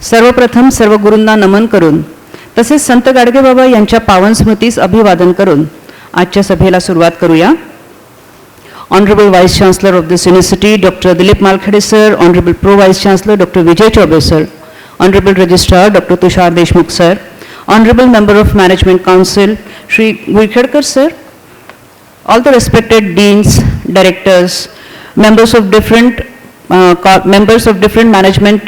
सर्वप्रथम सर्व गुरूंना नमन करून तसेच संत गाडगेबाबा यांच्या पावन स्मृतीस अभिवादन करून आजच्या सभेला सुरुवात करूया. Honourable vice chancellor of this university doctor Dilip Malkhede sir, honourable pro vice chancellor doctor Vijay Choubey sir, honourable registrar doctor Tushar Deshmukh sir, honourable member of management council Shri Gurkhedkar sir, all the respected deans, directors, members of different management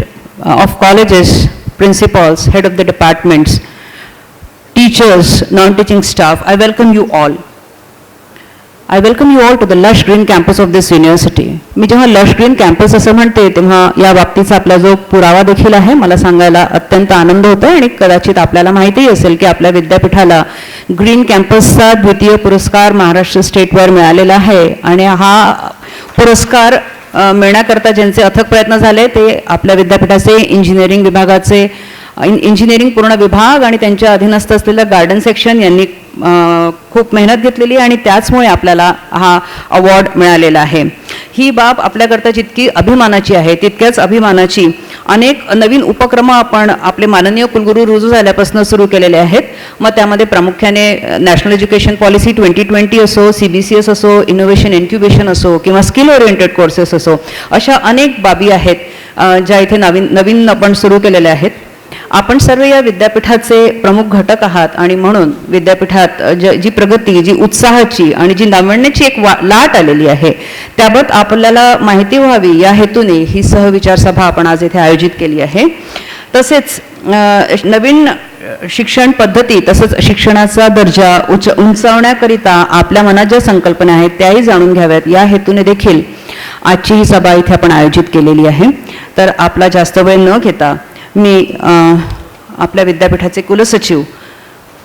of colleges, principals, head of the departments, teachers, non-teaching staff, I welcome you all. I welcome you all to the lush green campus of this university. मी जेव्हा lush green campus असं म्हणते तेव्हा या बाबतीचा आपला जो पुरावा देखील आहे मला सांगायला अत्यंत आनंद होतो आणि कदाचित आपल्याला माहिती असेल की आपल्या विद्यापीठाला ग्रीन कॅम्पसचा द्वितीय पुरस्कार महाराष्ट्र स्टेटवर मिळालेला आहे आणि हा पुरस्कार मिळण्याकरता ज्यांचे अथक प्रयत्न झाले ते आपल्या विद्यापीठाचे इंजिनिअरिंग विभागाचे इंजिनिअरिंग पूर्ण विभाग आणि त्यांच्या अधीनस्थ असलेलं गार्डन सेक्शन यांनी खूप मेहनत घेतलेली आणि त्याचमुळे आपल्याला हा अवॉर्ड मिळालेला आहे. ही बाब आपल्याकरता जितकी अभिमानाची आहे तितक्याच अभिमानाची अनेक नवीन उपक्रम आपण आपले माननीय कुलगुरू रुजू झाल्यापासून सुरू केलेले आहेत. मग त्यामध्ये प्रामुख्याने नॅशनल एज्युकेशन पॉलिसी 2020 असो, CBCS असो, इनोव्हेशन इन्क्युबेशन असो किंवा स्किल ओरिएंटेड कोर्सेस असो, अशा अनेक बाबी आहेत ज्या इथे नवीन आपण सुरू केलेल्या आहेत. आपण सर्व या विद्यापीठाचे प्रमुख घटक आहात आणि म्हणून विद्यापीठात जी प्रगती, जी उत्साहाची आणि जी नाविन्याची एक लाट आलेली आहे त्याबाबत आपल्याला माहिती व्हावी या हेतूने ही सहविचार सभा आपण आज इथे आयोजित केली आहे. तसेच नवीन शिक्षण पद्धती तसंच शिक्षणाचा दर्जा उंचावण्याकरिता आपल्या मनात ज्या संकल्पना आहेत त्याही जाणून घ्याव्यात या हेतूने देखील आजची ही सभा इथे आपण आयोजित केलेली आहे. तर आपला जास्त वेळ न घेता मी आपल्या विद्यापीठाचे कुलसचिव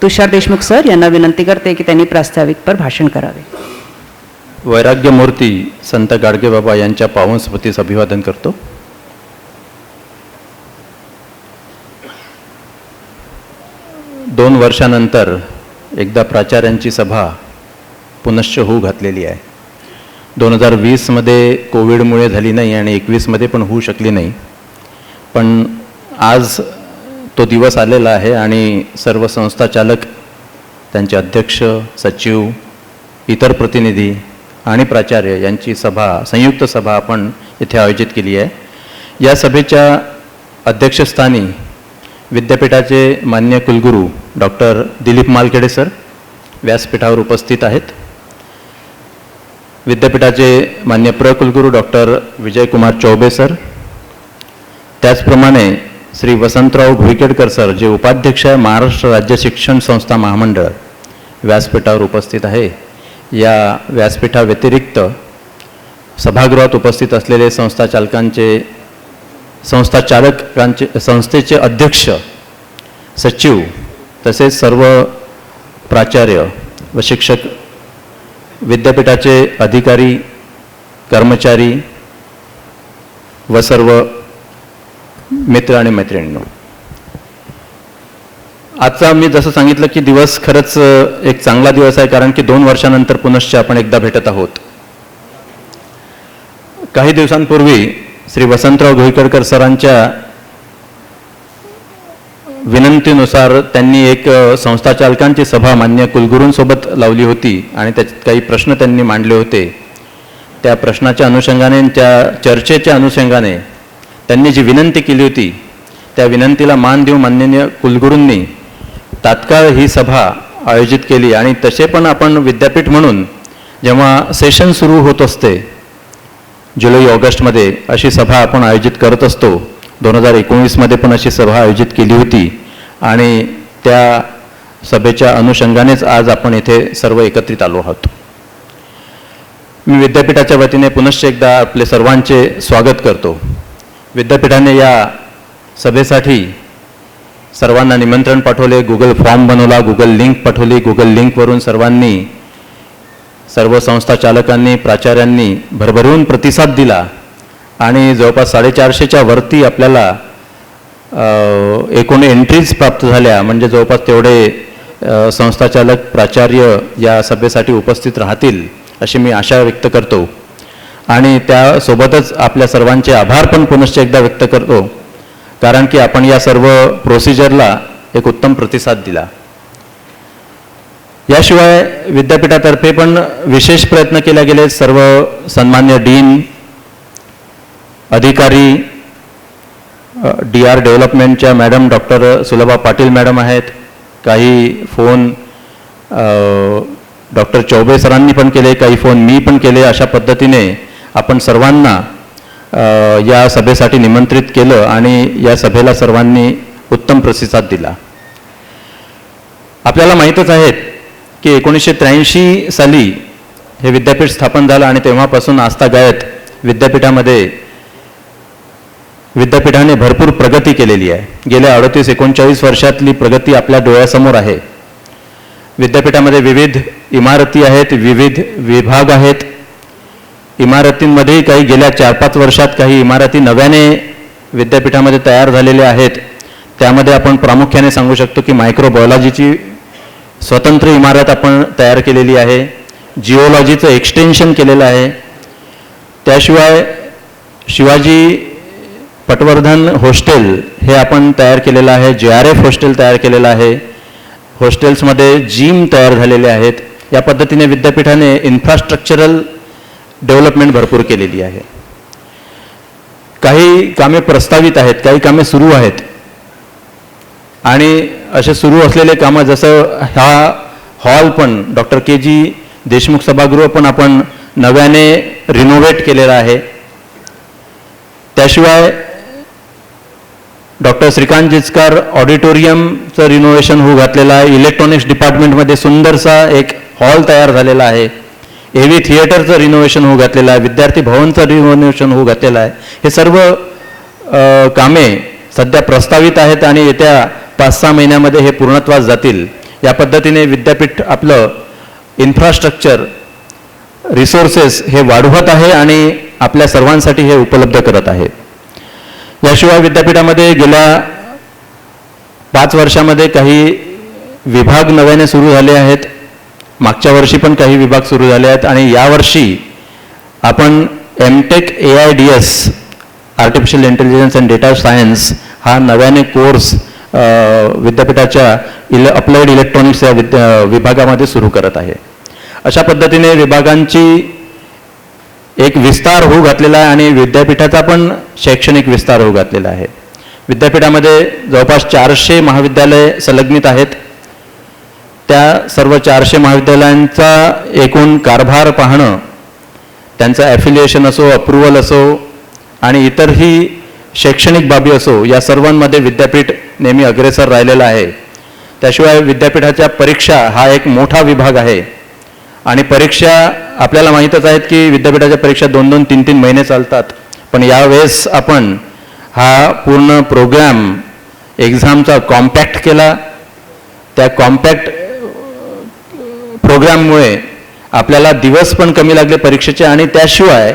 तुषार देशमुख सर यांना विनंती करते की त्यांनी प्रास्ताविकपर भाषण करावे. वैराग्यमूर्ती संत गाडगेबाबा यांच्या पावन स्मृतीस अभिवादन करतो. दोन वर्षानंतर एकदा प्राचार्यांची सभा पुनश्च होऊ घातलेली आहे. 2020मध्ये कोविडमुळे झाली नाही आणि 21मध्ये पण होऊ शकली नाही. पण आज तो दिवस आलेला आहे आणि सर्व संस्था चालक, त्यांचे अध्यक्ष, सचिव, इतर प्रतिनिधी आणि प्राचार्य यांची संयुक्त सभा आपण इथे आयोजित केली आहे. या सभेच्या अध्यक्षस्थानी विद्यापीठाचे मान्य कुलगुरू डॉक्टर दिलीप मालखेडे सर व्यासपीठावर उपस्थित आहेत. विद्यापीठाचे मान्य प्रकुलगुरू डॉक्टर विजयकुमार चौबे सर, त्याचप्रमाणे श्री वसंतराव भुईकेडकर सर जे उपाध्यक्ष आहे महाराष्ट्र राज्य शिक्षण संस्था महामंडळ, व्यासपीठावर उपस्थित आहे. या व्यासपीठाव्यतिरिक्त सभागृहात उपस्थित असलेले संस्थेचे अध्यक्ष, सचिव तसेच सर्व प्राचार्य व शिक्षक, विद्यापीठाचे अधिकारी, कर्मचारी व सर्व मित्र आणि मैत्रिणींनो, आजचा मी जसं सांगितलं की दिवस खरंच एक चांगला दिवस आहे, कारण की 2 वर्षानंतर पुनश्च आपण एकदा भेटत आहोत. काही दिवसांपूर्वी श्री वसंतराव भुईकेडकर सरांच्या विनंतीनुसार त्यांनी एक संस्था चालकांची सभा मान्य कुलगुरूंसोबत लावली होती आणि त्याच्यात काही प्रश्न त्यांनी मांडले होते. त्या प्रश्नाच्या अनुषंगाने, त्या चर्चेच्या अनुषंगाने त्यांनी जी विनंती केली होती त्या विनंतीला मान देऊन माननीय कुलगुरूंनी तात्काळ ही सभा आयोजित केली. आणि तसे पण आपण विद्यापीठ म्हणून जेव्हा सेशन सुरू होत असते जुलै-ऑगस्टमध्ये अशी सभा आपण आयोजित करत असतो. 2019मध्ये पण अशी सभा आयोजित केली होती आणि त्या सभेच्या अनुषंगानेच आज आपण येथे सर्व एकत्रित आलो आहोत. मी विद्यापीठाच्या वतीने पुनश्च एकदा आपले सर्वांचे स्वागत करतो. विद्यापीठाने या सभेसाठी सर्वांना निमंत्रण पाठवले, गुगल फॉर्म बनवला, गुगल लिंक पाठवली. गुगल लिंकवरून सर्व संस्था चालकांनी, प्राचार्यांनी भरभरून प्रतिसाद दिला आणि जवळपास 450च्या वरती आपल्याला एकूण एंट्रीज प्राप्त झाल्या. म्हणजे जवळपास तेवढे संस्था चालक, प्राचार्य या सभेसाठी उपस्थित राहतील अशी मी आशा व्यक्त करतो. आणि त्यासोबतच आपल्या सर्वांचे आभार पण पुनश्च एकदा व्यक्त करतो, कारण की आपण या सर्व प्रोसिजरला एक उत्तम प्रतिसाद दिला. याशिवाय विद्यापीठातर्फे पण विशेष प्रयत्न केले गेले. सर्व सन्मान्य डीन, अधिकारी, DR डेव्हलपमेंटच्या madam doctor Sulabha Patil madam आहेत. काही फोन डॉक्टर चौबे सरांनी पण केले, काही फोन मी पण केले. अशा पद्धतीने आपण सर्वांना या सभेसाठी निमंत्रित केलं आणि या सभेला सर्वांनी उत्तम प्रतिसाद दिला. आपल्याला माहीतच आहे की 1983 साली हे विद्यापीठ स्थापन झालं आणि तेव्हापासून आजतागायत विद्यापीठाने भरपूर प्रगती केलेली आहे. गेल्या 38-39 वर्षातली प्रगती आपल्या डोळ्यासमोर आहे. विद्यापीठामध्ये विविध इमारती आहेत, विविध विभाग आहेत. इमारतींमध्ये काही गेल्या 4-5 वर्षात काही इमारती नव्याने विद्यापीठामध्ये तयार झालेल्या आहेत. त्यामध्ये आपण प्रामुख्याने सांगू शकतो की मायक्रोबायोलॉजीची स्वतंत्र इमारत आपण तयार केलेली आहे, जिओलॉजीचं एक्सटेन्शन केलेलं आहे. त्याशिवाय शिवाजी पटवर्धन हॉस्टेल हे आपण तयार केलेलं आहे, JRF हॉस्टेल तयार केलेलं आहे. हॉस्टेल्समध्ये जिम तयार झालेले आहेत. या पद्धतीने विद्यापीठाने इन्फ्रास्ट्रक्चरल डेव्हलपमेंट भरपूर केलेली आहे. काही कामे प्रस्तावित आहेत, काही कामे सुरू आहेत. आणि असे सुरू असलेले कामं, जसं हा हॉल पण डॉक्टर KG देशमुख सभागृह पण आपण नव्याने रिनोव्हेट केलेला आहे. त्याशिवाय डॉक्टर श्रीकांत जिचकार ऑडिटोरियमचं रिनोव्हेशन होऊ घातलेलं आहे. इलेक्ट्रॉनिक्स डिपार्टमेंटमध्ये सुंदरसा एक हॉल तयार झालेला आहे. AV थिएटरचं रिनोव्हेशन होऊ घातलेलं आहे. विद्यार्थी भवनचं रिनोव्हेशन होऊ घातलेलं आहे. हे सर्व कामे सध्या प्रस्तावित आहेत आणि येत्या 5-6 महिन्यामध्ये हे पूर्णत्वास जातील. या पद्धतीने विद्यापीठ आपलं इन्फ्रास्ट्रक्चर, रिसोर्सेस हे वाढवत आहे आणि आपल्या सर्वांसाठी हे उपलब्ध करत आहे. याशिवाय विद्यापीठामध्ये गेल्या 5 वर्षामध्ये काही विभाग नव्याने सुरू झाले आहेत. मागच्या वर्षी पण काही विभाग सुरू झाले आहेत आणि यावर्षी आपण MTech AIDS artificial intelligence and data science हा नव्याने कोर्स विद्यापीठाच्या अप्लाइड इलेक्ट्रॉनिक्स या विभागामध्ये सुरू करत आहे. अशा पद्धतीने विभागांची एक विस्तार होऊ घातलेला आहे आणि विद्यापीठाचा पण शैक्षणिक विस्तार होऊ घातलेला आहे. विद्यापीठामध्ये जवळपास 400 महाविद्यालय संलग्नित आहेत. त्या सर्व 400 महाविद्यालयांचा एकूण कारभार पाहणं, त्यांचं ॲफिलिएशन असो, अप्रुव्हल असो आणि इतरही शैक्षणिक बाबी असो, या सर्वांमध्ये विद्यापीठ नेहमी अग्रेसर राहिलेलं आहे. त्याशिवाय विद्यापीठाच्या परीक्षा हा एक मोठा विभाग आहे आणि परीक्षा आपल्याला माहीतच आहेत की विद्यापीठाच्या परीक्षा 2-2, 3-3 महिने चालतात. पण यावेळेस आपण हा पूर्ण प्रोग्राम एक्झामचा कॉम्पॅक्ट केला. त्या कॉम्पॅक्ट प्रोग्राममुळे आपल्याला दिवस पण कमी लागले परीक्षेचे आणि त्याशिवाय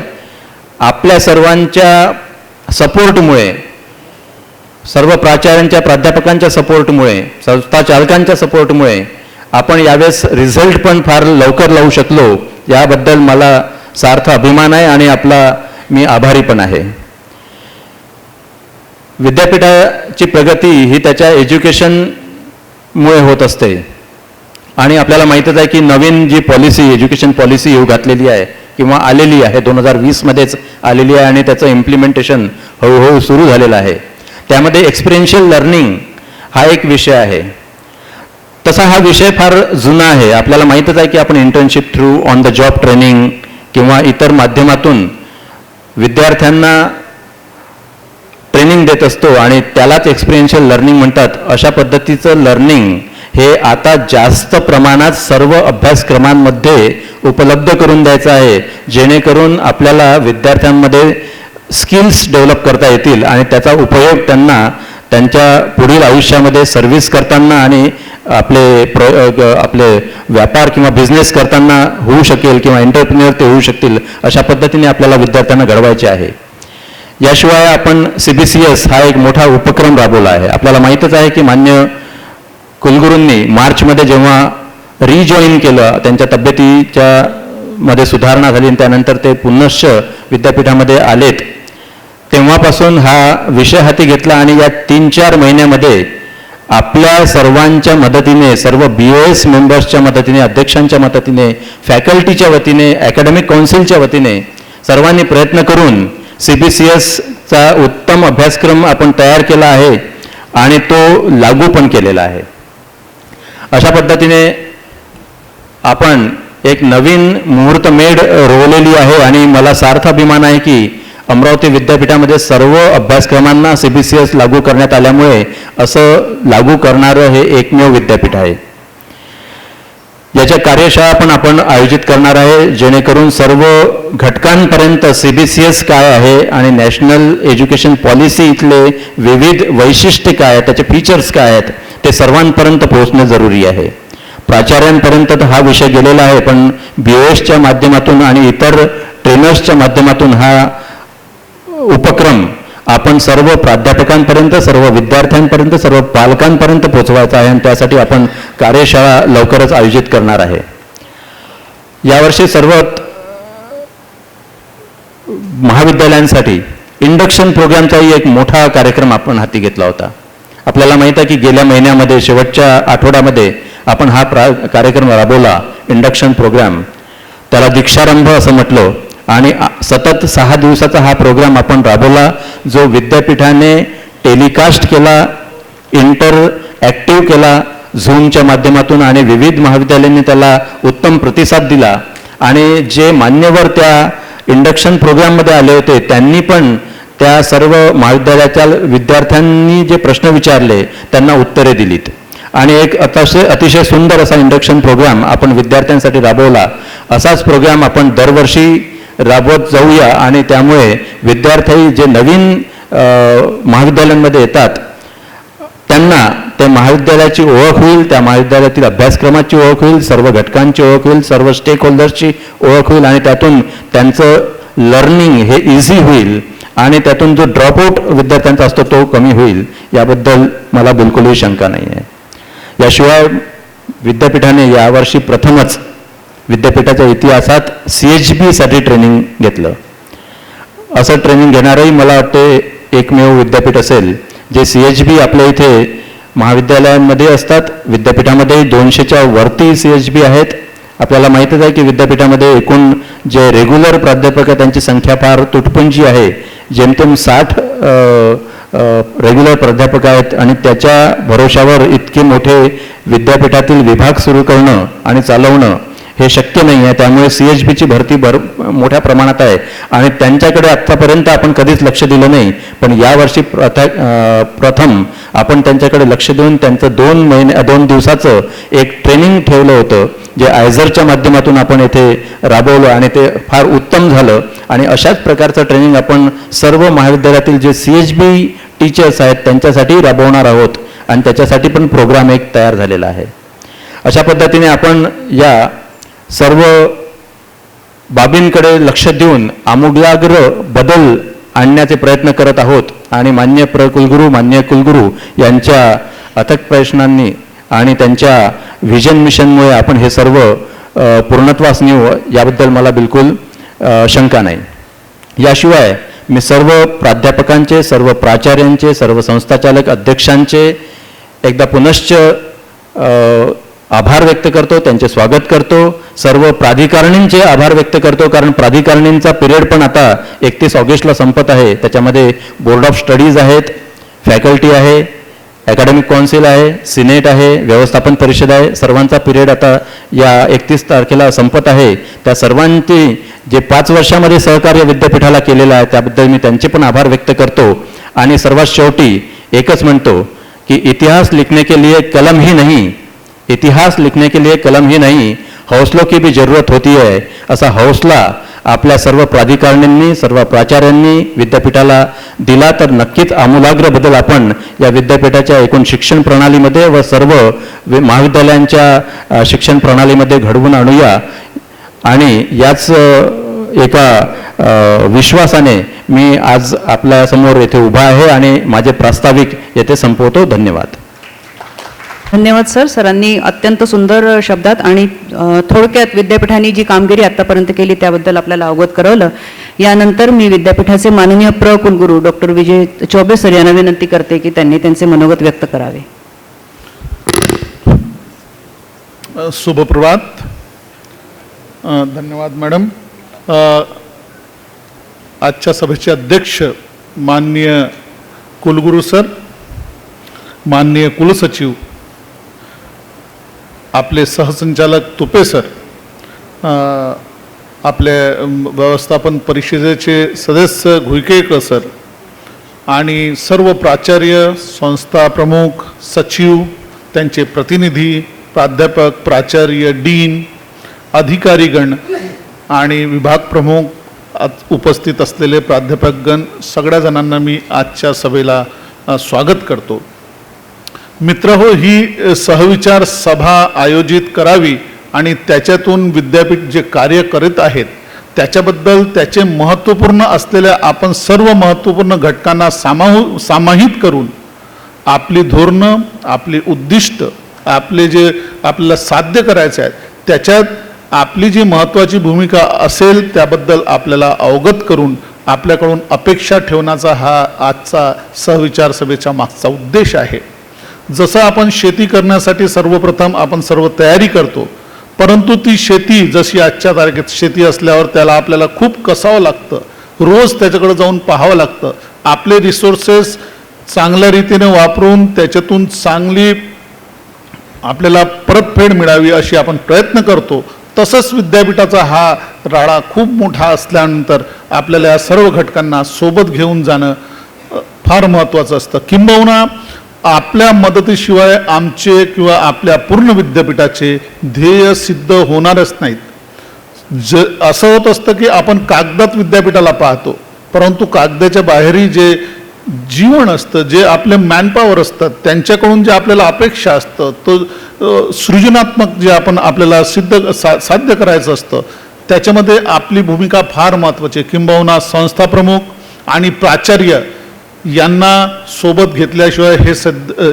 आपल्या सर्वांच्या सपोर्टमुळे, सर्व प्राचार्यांच्या, प्राध्यापकांच्या सपोर्टमुळे, संस्था चालकांच्या सपोर्टमुळे आपण यावेळेस रिझल्ट पण फार लवकर लावू शकलो. याबद्दल मला सार्थ अभिमान आहे आणि मी आभारी पण आहे. विद्यापीठाची प्रगती ही त्याच्या एज्युकेशनमुळे होत असते आणि आपल्याला माहीतच आहे की नवीन जी पॉलिसी, एज्युकेशन पॉलिसी येऊ घातलेली आहे किंवा आलेली आहे, 2020मध्येच आलेली आहे आणि त्याचं इम्प्लिमेंटेशन हळूहळू सुरू झालेलं आहे. त्यामध्ये एक्सपिरियन्शियल लर्निंग हा एक विषय आहे. तसा हा विषय फार जुना आहे. आपल्याला माहीतच आहे की आपण internship through, on the job training किंवा इतर माध्यमातून विद्यार्थ्यांना ट्रेनिंग देत असतो आणि त्यालाच एक्सपिरियन्शियल लर्निंग म्हणतात. अशा पद्धतीचं लर्निंग हे आता जास्त प्रमाणात सर्व अभ्यासक्रमांमध्ये उपलब्ध करून द्यायचं आहे, जेणेकरून आपल्याला विद्यार्थ्यांमध्ये स्किल्स डेव्हलप करता येतील आणि त्याचा उपयोग त्यांना त्यांच्या पुढील आयुष्यामध्ये सर्व्हिस करताना आणि आपले व्यापार किंवा बिझनेस करताना होऊ शकेल किंवा एंटरप्रिन्युअर ते होऊ शकतील. अशा पद्धतीने आपल्याला विद्यार्थ्यांना घडवायचे आहे. याशिवाय आपण CBCS हा एक मोठा उपक्रम राबवला आहे. आपल्याला माहीतच आहे की मान्य कुलगुरूंनी मार्चमध्ये जेव्हा रिजॉईन केलं, त्यांच्या तब्येतीच्या मध्ये सुधारणा झाली आणि त्यानंतर ते पुनश्च विद्यापीठामध्ये आलेत, तेव्हापासून हा विषय हाती घेतला आणि या 3-4 महिन्यामध्ये आपल्या सर्वांच्या मदतीने, सर्व BOS मेंबर्सच्या मदतीने, अध्यक्षांच्या मदतीने, फॅकल्टीच्या वतीने, अकॅडमिक काउन्सिलच्या वतीने सर्वांनी प्रयत्न करून CBCSचा उत्तम अभ्यासक्रम आपण तयार केला आहे आणि तो लागू पण केलेला आहे. अशा पद्धतीने आपण एक नवीन मुहूर्तमेढ रोवलेली आहे आणि मला सार्थ अभिमान आहे की अमरावती विद्यापीठामध्ये सर्व अभ्यासक्रमांना CBCS लागू करण्यात आल्यामुळे असं लागू करणारं हे एकमेव विद्यापीठ आहे. याच्या कार्यशाळा पण आपण आयोजित करणार आहे, जेणेकरून सर्व घटकांपर्यंत CBCS काय आहे आणि नॅशनल एज्युकेशन पॉलिसी इथले विविध वैशिष्ट्ये काय आहेत, त्याचे फीचर्स काय आहेत, ते सर्वांपर्यंत पोहोचणे जरुरी आहे. प्राचार्यांपर्यंत हा विषय गेलेला आहे, पण BOSच्या माध्यमातून आणि इतर ट्रेनर्सच्या माध्यमातून हा उपक्रम आपण सर्व प्राध्यापकांपर्यंत, सर्व विद्यार्थ्यांपर्यंत, सर्व पालकांपर्यंत पोहोचवायचा आहे आणि त्यासाठी आपण कार्यशाळा लवकरच आयोजित करणार आहे. यावर्षी सर्व महाविद्यालयांसाठी इंडक्शन प्रोग्रामचाही एक मोठा कार्यक्रम आपण हाती घेतला होता. आपल्याला माहीत आहे की गेल्या महिन्यामध्ये, शेवटच्या आठवड्यामध्ये आपण हा कार्यक्रम राबवला, इंडक्शन प्रोग्राम. त्याला दीक्षारंभ असं म्हटलं आणि सतत 6 दिवसाचा हा प्रोग्राम आपण राबवला, जो विद्यापीठाने टेलिकास्ट केला, इंटरॲक्टिव्ह केला झूमच्या माध्यमातून आणि विविध महाविद्यालयांनी त्याला उत्तम प्रतिसाद दिला. आणि जे मान्यवर त्या इंडक्शन प्रोग्राममध्ये आले होते त्यांनी पण त्या सर्व महाविद्यालयाच्या विद्यार्थ्यांनी जे प्रश्न विचारले त्यांना उत्तरे दिलीत आणि एक अतिशय सुंदर असा इंडक्शन प्रोग्राम आपण विद्यार्थ्यांसाठी राबवला. असाच प्रोग्राम आपण दरवर्षी राबवत जाऊया आणि त्यामुळे विद्यार्थी जे नवीन महाविद्यालयांमध्ये येतात त्यांना त्या महाविद्यालयाची ओळख होईल, त्या महाविद्यालयातील अभ्यासक्रमाची ओळख होईल, सर्व घटकांची ओळख होईल, सर्व स्टेक होल्डर्सची ओळख होईल आणि त्यातून त्यांचं लर्निंग हे इझी होईल आणि त्यातून जो ड्रॉपआउट विद्यार्थ्यांचा असतो तो कमी होईल, याबद्दल मला बिलकुलही शंका नाही आहे. याशिवाय विद्यापीठाने यावर्षी प्रथमच विद्यापीठाच्या इतिहासात CHB साठी ट्रेनिंग घेतलं. असं ट्रेनिंग घेणारंही मला वाटते एकमेव विद्यापीठ असेल जे CHB आपल्या इथे महाविद्यालयांमध्ये असतात. विद्यापीठामध्ये 200च्या वरती CHB आहेत. आपल्याला माहीतच आहे की विद्यापीठामध्ये एकूण जे रेग्युलर प्राध्यापक आहे त्यांची संख्या फार तुटपुंजी आहे. जेमतेम 60 रेग्युलर प्राध्यापक आहेत आणि त्याच्या भरोशावर इतके मोठे विद्यापीठातील विभाग सुरू करणं आणि चालवणं हे शक्य नाही आहे. त्यामुळे CHBची भरती मोठ्या प्रमाणात आहे आणि त्यांच्याकडे आत्तापर्यंत आपण कधीच लक्ष दिलं नाही. पण यावर्षी प्रथम आपण त्यांच्याकडे लक्ष देऊन त्यांचं 2 दिवसाचं एक ट्रेनिंग ठेवलं होतं, जे आयझरच्या माध्यमातून आपण येथे राबवलं आणि ते फार उत्तम झालं. आणि अशाच प्रकारचं ट्रेनिंग आपण सर्व महाविद्यालयातील जे CHB टीचर्स आहेत त्यांच्यासाठी राबवणार आहोत आणि त्याच्यासाठी पण प्रोग्राम एक तयार झालेला आहे. अशा पद्धतीने आपण या सर्व बाबींकडे लक्ष देऊन आमूलाग्र बदल आणण्याचे प्रयत्न करत आहोत आणि मान्य कुलगुरू यांच्या अथक प्रयत्नांनी आणि त्यांच्या व्हिजन मिशनमुळे आपण हे सर्व पूर्णत्वास नेऊ याबद्दल मला बिलकुल शंका नाही. याशिवाय मी सर्व प्राध्यापकांचे, सर्व प्राचार्यांचे, सर्व संस्थाचालक अध्यक्षांचे एकदा पुनश्च आभार व्यक्त करतो, त्यांचे स्वागत करतो. सर्व प्राधिकारणींचे आभार व्यक्त करतो, कारण प्राधिकारणींचा पिरियड पण आता 31 ऑगस्टला संपत आहे. त्याच्यामध्ये बोर्ड ऑफ स्टडीज आहेत, फॅकल्टी आहे, अकॅडमिक काउन्सिल आहे, सिनेट आहे, व्यवस्थापन परिषद आहे. सर्वांचा पिरियड आता या 31 तारखेला संपत आहे. त्या सर्वांची जे 5 वर्षामध्ये सहकार्य विद्यापीठाला केलेलं आहे त्याबद्दल मी त्यांचे पण आभार व्यक्त करतो. आणि सर्वात शेवटी एकच म्हणतो की इतिहास लिखने के लिए कलम ही नहीं, इतिहास लिखने के लिए कलम ही नहीं, हौसलों की भी जरूरत होती है. असा हौसला आपल्या सर्व प्राधिकाऱ्यांनी, सर्व प्राचार्यांनी विद्यापीठाला दिला तर नक्कीच आमूलाग्र बदल आपण या विद्यापीठाच्या एकूण शिक्षण प्रणालीमध्ये व सर्व महाविद्यालयांच्या शिक्षण प्रणालीमध्ये घडवून आणूया. आणि याच एका विश्वासाने मी आज आपल्यासमोर येथे उभा आहे आणि माझे प्रास्ताविक येथे संपवतो. धन्यवाद. धन्यवाद सर. सरांनी अत्यंत सुंदर शब्दात आणि थोडक्यात विद्यापीठाने जी कामगिरी आतापर्यंत केली त्याबद्दल आपल्याला अवगत करवलं. यानंतर मी विद्यापीठाचे माननीय कुलगुरू डॉक्टर विजय चौबे सर यांना विनंती करते की त्यांनी त्यांचे मनोगत व्यक्त करावे. शुभप्रभात. धन्यवाद मॅडम. आजच्या सभेचे अध्यक्ष माननीय कुलगुरू सर, माननीय कुलसचिव, आपले सहसंचालक तुपे सर, आपले व्यवस्थापन परिषदेचे सदस्य घुईकेकर सर आणि सर्व प्राचार्य, संस्था प्रमुख, सचिव, त्यांचे प्रतिनिधी, प्राध्यापक, प्राचार्य, डीन, अधिकारीगण आणि विभाग प्रमुख, उपस्थित असलेले प्राध्यापकगण, सगळ्या जणांना मी आजच्या सभेला स्वागत करतो. मित्रहो, ही सहविचार सभा आयोजित करावी आणि त्याच्यातून विद्यापीठ जे कार्य करीत आहेत त्याच्याबद्दल, त्याचे महत्त्वपूर्ण असलेल्या आपण सर्व महत्त्वपूर्ण घटकांना समाहित करून आपली धोरणं, आपली उद्दिष्ट, आपले जे आपल्याला साध्य करायचे आहे त्याच्यात आपली जी महत्त्वाची भूमिका असेल त्याबद्दल आपल्याला अवगत करून आपल्याकडून अपेक्षा ठेवण्याचा हा आजचा सहविचार सभेचा मागचा उद्देश आहे. जसं आपण शेती करण्यासाठी सर्वप्रथम आपण सर्व तयारी करतो, परंतु ती शेती जशी आजच्या तारखेत शेती असल्यावर त्याला आपल्याला खूप कसावं लागतं, रोज त्याच्याकडे जाऊन पाहावं लागतं. आपले रिसोर्सेस चांगल्या रीतीने वापरून त्याच्यातून चांगली आपल्याला परतफेड मिळावी अशी आपण प्रयत्न करतो. तसंच विद्यापीठाचा हा राडा खूप मोठा असल्यानंतर आपल्याला या सर्व घटकांना सोबत घेऊन जाणं फार महत्त्वाचं असतं. किंबहुना आपल्या मदतीशिवाय आमचे किंवा आपल्या पूर्ण विद्यापीठाचे ध्येय सिद्ध होणारच नाहीत. असं होत असतं की आपण कागदात विद्यापीठाला पाहतो, परंतु कागदाच्या बाहेरही जे जीवन असतं, जे आपले मॅनपॉवर असतात, त्यांच्याकडून जे आपल्याला अपेक्षा असतं, तो सृजनात्मक जे आपण आपल्याला साध्य करायचं असतं त्याच्यामध्ये आपली भूमिका फार महत्त्वाची आहे. किंबहुना संस्था प्रमुख आणि प्राचार्य यांना सोबत घेतल्याशिवाय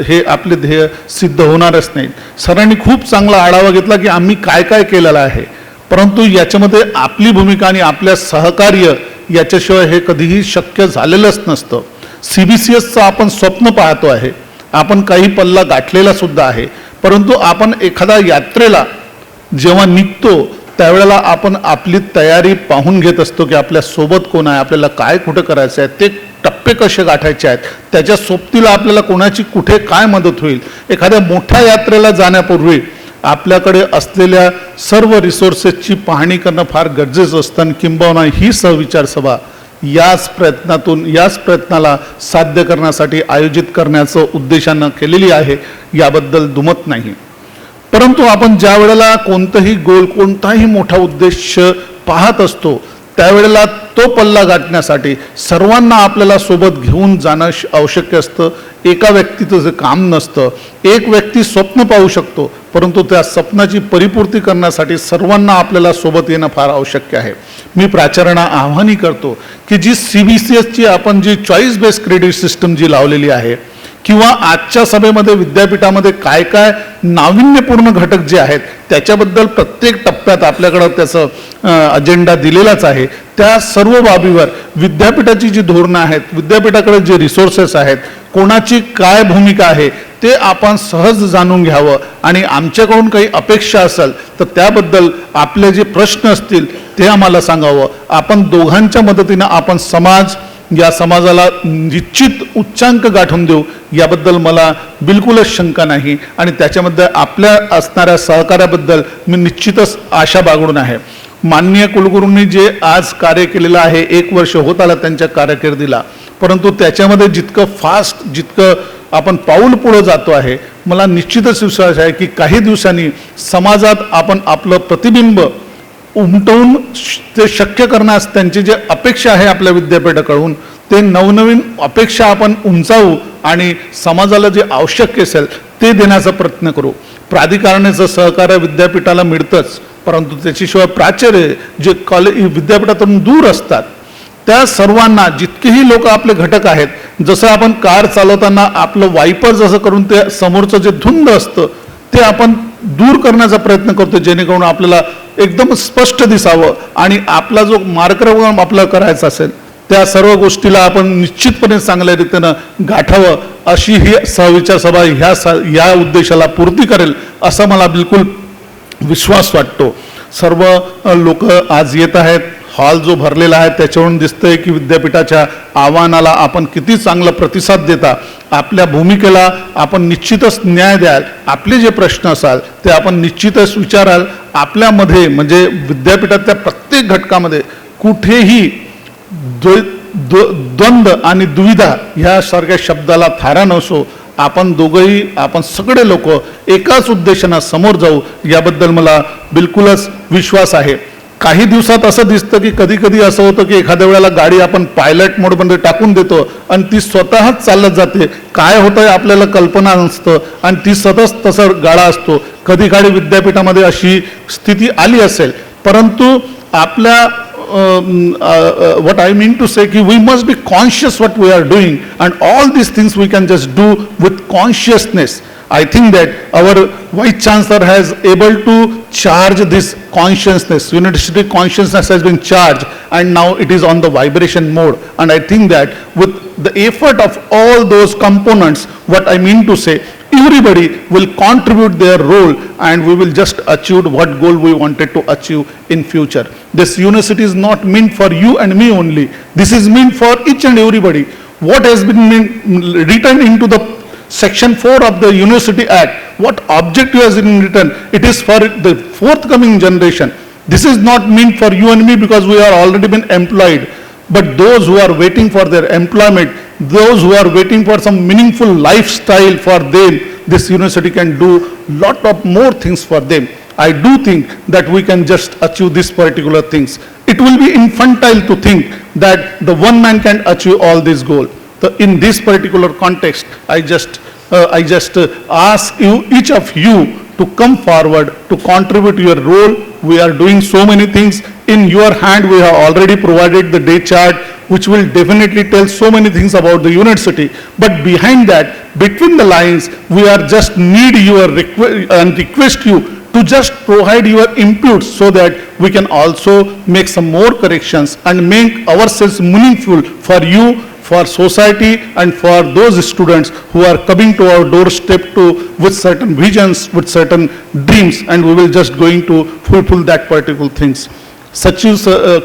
हे आपले ध्येय सिद्ध होणारच नाही. सरांनी खूप चांगला आढावा घेतला की आम्ही काय काय केलेलं आहे, परंतु याच्यामध्ये आपली भूमिका आणि आपल्या सहकार्य याच्याशिवाय हे कधीही शक्य झालेलंच नसतं. CBCSचं आपण स्वप्न पाहतो आहे आपण काही पल्ला गाठलेला सुद्धा आहे. परंतु आपण एखाद्या यात्रेला जेव्हा निघतो त्यावेळेला आपण आपली तयारी पाहून घेत असतो की आपल्या सोबत कोण आहे, आपल्याला काय कुठं करायचं आहे, ते टप्पे कसे गाठायचे आहेत, त्याच्या सोबतीला आपल्याला कोणाची कुठे काय मदत होईल. एखाद्या मोठ्या यात्रेला जाण्यापूर्वी आपल्याकडे असलेल्या सर्व रिसोर्सेसची पाहणी करणं फार गरजेचं असतं. आणि किंबहुना ही सहविचार सभा याच प्रयत्नाला साध्य करण्यासाठी आयोजित करण्याचं उद्देशानं केलेली आहे, याबद्दल दुमत नाही. परंतु आपण ज्या वेळेला कोणताही मोठा उद्देश पाहत असतो त्यावेळेला तो पल्ला गाठण्यासाठी सर्वांना आपल्याला सोबत घेऊन जाणं आवश्यक असतं. एका व्यक्तीचं जे काम नसतं. एक व्यक्ती स्वप्न पाहू शकतो, परंतु त्या स्वप्नाची परिपूर्ती करण्यासाठी सर्वांना आपल्याला सोबत येणं फार आवश्यक आहे. मी प्राचार्यांना आव्हानही करतो की जी CBCSची आपण जी चॉईस बेस्ड क्रेडिट सिस्टम जी लावलेली आहे किंवा आजच्या सभेमध्ये विद्यापीठामध्ये काय काय नाविन्यपूर्ण घटक जे आहेत त्याच्याबद्दल प्रत्येक टप्प्यात आपल्याकडं त्याचं अजेंडा दिलेलाच आहे. त्या सर्व बाबीवर विद्यापीठाची जी धोरणं आहेत, विद्यापीठाकडे जे रिसोर्सेस आहेत, कोणाची काय भूमिका आहे ते आपण सहज जाणून घ्यावं. आणि आमच्याकडून काही अपेक्षा असेल तर त्याबद्दल आपले जे प्रश्न असतील ते आम्हाला सांगावं. आपण दोघांच्या मदतीनं आपण या समाजाला निश्चित उच्चांक गाठून देऊ याबद्दल मला बिलकुलच शंका नाही. आणि त्याच्यामध्ये आपल्या असणाऱ्या सहकार्याबद्दल मी निश्चितच आशा बाळगून आहे. माननीय कुलगुरूंनी जे आज कार्य केलेलं आहे, 1 वर्ष होत आलं त्यांच्या कारकिर्दीला, परंतु त्याच्यामध्ये जितकं आपण पाऊल पुढे जातो आहे, मला निश्चितच विश्वास आहे की काही दिवसांनी समाजात आपण आपलं प्रतिबिंब उमटवून ते शक्य करण्यास त्यांची जे अपेक्षा आहे आपल्या विद्यापीठाकडून ते नवनवीन अपेक्षा आपण उंचावू आणि समाजाला जे आवश्यक असेल ते देण्याचा प्रयत्न करू. प्राधिकरणाचं सहकार्य विद्यापीठाला मिळतंच, परंतु त्याच्याशिवाय प्राचार्य जे विद्यापीठातून दूर असतात त्या सर्वांना, जितकेही लोक आपले घटक आहेत, जसं आपण कार चालवताना आपलं वायपर जसं करून ते समोरचं जे धुंद असतं ते आपण दूर करण्याचा प्रयत्न करतो, जेणेकरून आपल्याला एकदम स्पष्ट दिसावं आणि आपला जो मार्गक्रम आपला करायचा असेल त्या सर्व गोष्टीला आपण निश्चितपणे चांगल्या रीतीनं गाठावं. अशी ही सहविचार सभा ह्या उद्देशाला पूर्ती करेल असा मला बिलकुल विश्वास वाटतो. सर्व लोक आज येत आहेत. हॉल जो भरलेला आहे त्याच्यावरून दिसतंय की विद्यापीठाच्या आव्हानाला आपण किती चांगला प्रतिसाद देता. आपल्या भूमिकेला आपण निश्चितच न्याय द्याल. आपले जे प्रश्न असाल ते आपण निश्चितच विचाराल. आपल्यामध्ये म्हणजे विद्यापीठातल्या प्रत्येक घटकामध्ये कुठेही द्वंद्व आणि दुविधा ह्यासारख्या शब्दाला थारा नसो. आपण दोघंही, आपण सगळे लोक एकाच उद्देशानं समोर जाऊ याबद्दल मला बिलकुलच विश्वास आहे. काही दिवसात असं दिसतं की कधी कधी असं होतं की एखाद्या वेळेला गाडी आपण पायलट मोडमध्ये टाकून देतो आणि ती स्वतःच चालत जाते. काय होतंय आपल्याला कल्पना नसतं आणि ती सतत तसं गाडा असतो. कधी काळी विद्यापीठामध्ये अशी स्थिती आली असेल, परंतु आपल्या what I mean to say ki we must be conscious what we are doing, and all these things we can just do with consciousness. I think that our Vice Chancellor has able to charge this consciousness. University consciousness has been charged and now it is on the vibration mode. And I think that with the effort of all those components, what I mean to say, everybody will contribute their role and we will just achieve what goal we wanted to achieve in future. This university is not meant for you and me only. This is meant for each and everybody. What has been written into the Section 4 of the University Act, what objective has been written, it is for the forthcoming generation. This is not meant for you and me because we are already been employed, but those who are waiting for their employment, those who are waiting for some meaningful lifestyle for them, this university can do lot of more things for them. I do think that we can just achieve these particular things. It will be infantile to think that the one man can achieve all this goal. So in this particular context, I just ask you, each of you, to come forward to contribute your role. We are doing so many things. In your hand, we have already provided the day chart, which will definitely tell so many things about the university. But behind that, between the lines, we are just need your request you to just provide your inputs so that we can also make some more corrections and make ourselves meaningful for you, for society and for those students who are coming to our doorstep with certain visions, with certain dreams, and we will just going to fulfill that particular things.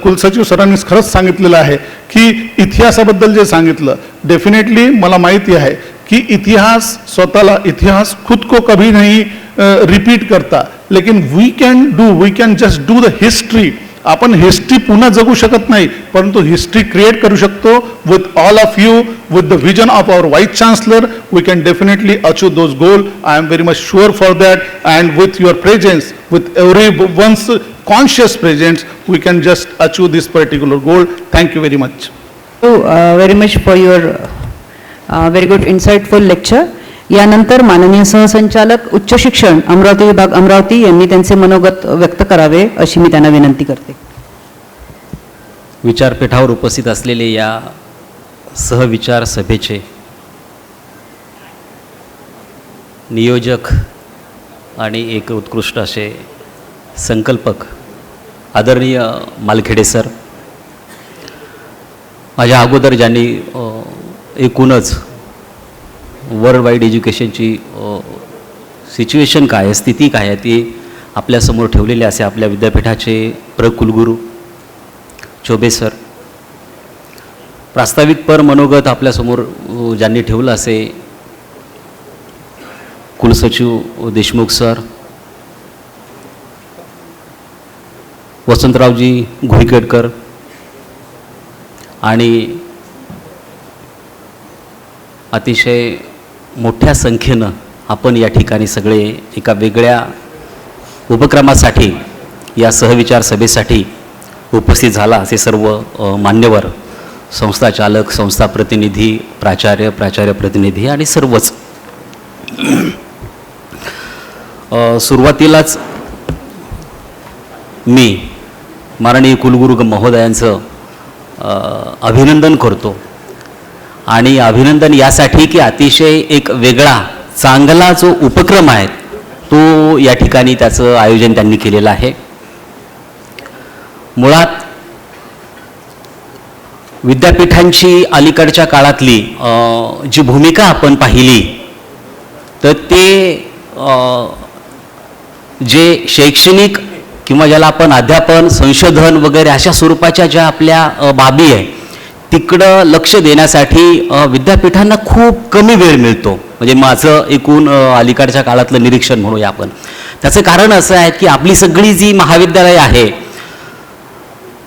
कुलसचिव सरांनी खरंच सांगितलेलं आहे की इतिहासाबद्दल जे सांगितलं, definitely मला माहिती आहे कि इतिहास स्वतःला, इतिहास खुद को कभी नहीं रिपीट करता, लेकिन we can just do the history. आपण हिस्ट्री पुन्हा जगू शकत नाही, परंतु हिस्ट्री क्रिएट करू शकतो. With all of you, with the vision of our vice chancellor, we can definitely achieve those goal. I am very much sure for that, and with your presence, with everyone's conscious presence, we can just achieve this particular goal. Thank you very much. very much for your very good insightful lecture. यानंतर माननीय सहसंचालक उच्च शिक्षण अमरावती विभाग अमरावती यांनी त्यांचे मनोगत व्यक्त करावे अशी मी त्यांना विनंती करते. विचारपीठावर उपस्थित असलेले या सहविचार सभेचे नियोजक आणि एक उत्कृष्ट असे संकल्पक आदरणीय मालखेडे सर, माझ्या अगोदर ज्यांनी एकूणच वर्ल्ड वाईड एज्युकेशनची सिच्युएशन काय आहे, स्थिती काय आहे ती आपल्यासमोर ठेवलेली असे आपल्या विद्यापीठाचे कुलगुरू चोबे सर, प्रास्ताविकपर मनोगत आपल्यासमोर ज्यांनी ठेवलं असे कुलसचिव देशमुख सर, वसंतरावजी घोईकेडकर आणि अतिशय मोठ्या संख्येनं आपण या ठिकाणी सगळे एका वेगळ्या उपक्रमासाठी या सहविचार सभेसाठी उपस्थित झाला असे सर्व मान्यवर, संस्थाचालक, संस्था प्रतिनिधी, प्राचार्य प्रतिनिधी आणि सर्वच. सुरुवातीलाच मी माननीय कुलगुरू महोदयांचं अभिनंदन करतो आणि अभिनंदन यासाठी की अतिशय एक वेगळा चांगला जो उपक्रम आहे तो या ठिकाणी त्याचं आयोजन त्यांनी केलेलं आहे. मुळात विद्यापीठांची अलीकडच्या काळातली जी भूमिका आपण पाहिली तर ते जे शैक्षणिक किंवा ज्याला आपण अध्यापन, संशोधन वगैरे अशा स्वरूपाच्या ज्या आपल्या बाबी आहे तिकडं लक्ष देण्यासाठी विद्यापीठांना खूप कमी वेळ मिळतो. म्हणजे माझं एकूण अलीकडच्या काळातलं निरीक्षण म्हणूया आपण. त्याचं कारण असं आहे की आपली सगळी जी महाविद्यालय आहे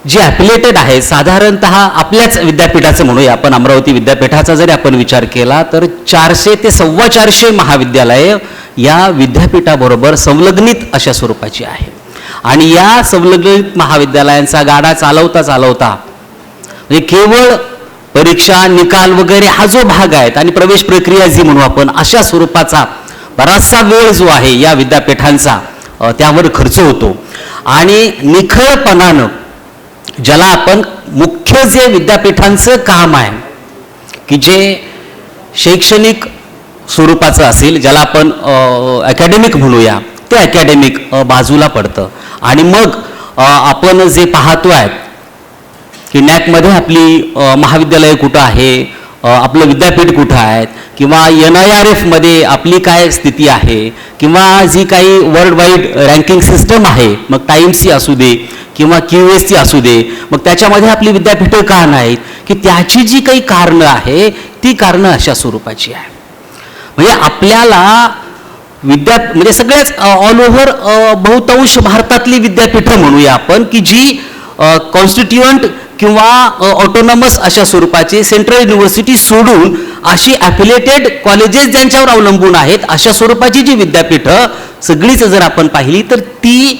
जी ॲफिलिएटेड आहे, साधारणतः आपल्याच विद्यापीठाचं म्हणूया आपण, अमरावती विद्यापीठाचा जरी आपण विचार केला तर 400 ते 425 महाविद्यालये या विद्यापीठाबरोबर संलग्नित अशा स्वरूपाची आहे. आणि या संलग्नित महाविद्यालयांचा गाडा चालवता म्हणजे केवळ परीक्षा, निकाल वगैरे हा जो भाग आहे आणि प्रवेश प्रक्रिया जी म्हणू आपण, अशा स्वरूपाचा बराचसा वेळ जो आहे या विद्यापीठांचा त्यावर खर्च होतो. आणि निखळपणानं ज्याला आपण मुख्य जे विद्यापीठांचं काम आहे की जे शैक्षणिक स्वरूपाचं असेल, ज्याला आपण अकॅडमिक म्हणूया, ते अकॅडमिक बाजूला पडतं. आणि मग आपण जे पाहतो आहे की नॅकमध्ये आपली महाविद्यालय कुठं आहे, आपलं विद्यापीठ कुठं आहे, किंवा NIRF मध्ये आपली काय स्थिती आहे, किंवा जी काही वर्ल्ड वाईड रँकिंग सिस्टम आहे, मग टाईम्सची असू दे किंवा QSची असू दे, मग त्याच्यामध्ये आपली विद्यापीठं का नाहीत, की त्याची जी काही कारणं आहे ती कारणं अशा स्वरूपाची आहे. म्हणजे आपल्याला म्हणजे सगळ्याच ऑल ओव्हर बहुतांश भारतातली विद्यापीठं म्हणूया आपण की जी कॉन्स्टिट्युएंट किंवा ऑटोनॉमस अशा स्वरूपाची सेंट्रल युनिव्हर्सिटी सोडून अशी ॲफिलिएटेड कॉलेजेस ज्यांच्यावर अवलंबून आहेत अशा स्वरूपाची जी विद्यापीठं सगळीच जर आपण पाहिली तर ती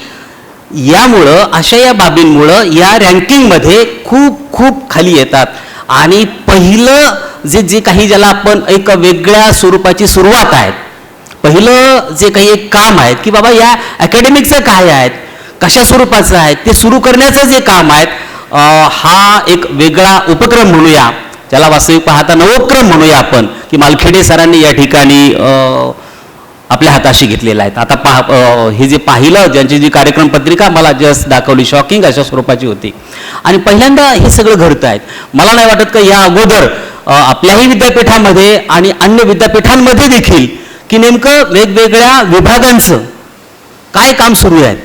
यामुळं, अशा या बाबींमुळं या रँकिंगमध्ये खूप खूप खाली येतात. आणि पहिलं जे काही ज्याला आपण एक वेगळ्या स्वरूपाची सुरुवात आहे, पहिलं जे काही एक काम आहे की बाबा या अकॅडमिकचं काय आहे, कशा स्वरूपाचं आहे, ते सुरू करण्याचं जे काम आहे, हा एक वेगळा उपक्रम म्हणूया, ज्याला वास्तविक पाहता नवोपक्रम म्हणूया आपण, की मालखेडे सरांनी या ठिकाणी आपल्या हाताशी घेतलेला आहे. आता हे जे पाहिलं, ज्यांची जी कार्यक्रम पत्रिका मला जस्ट दाखवली, शॉकिंग अशा स्वरूपाची होती. आणि पहिल्यांदा हे सगळं घडतं आहे. मला नाही वाटत का या अगोदर आपल्याही विद्यापीठामध्ये आणि अन्य विद्यापीठांमध्ये देखील की नेमकं वेगवेगळ्या विभागांचं काय काम सुरू आहे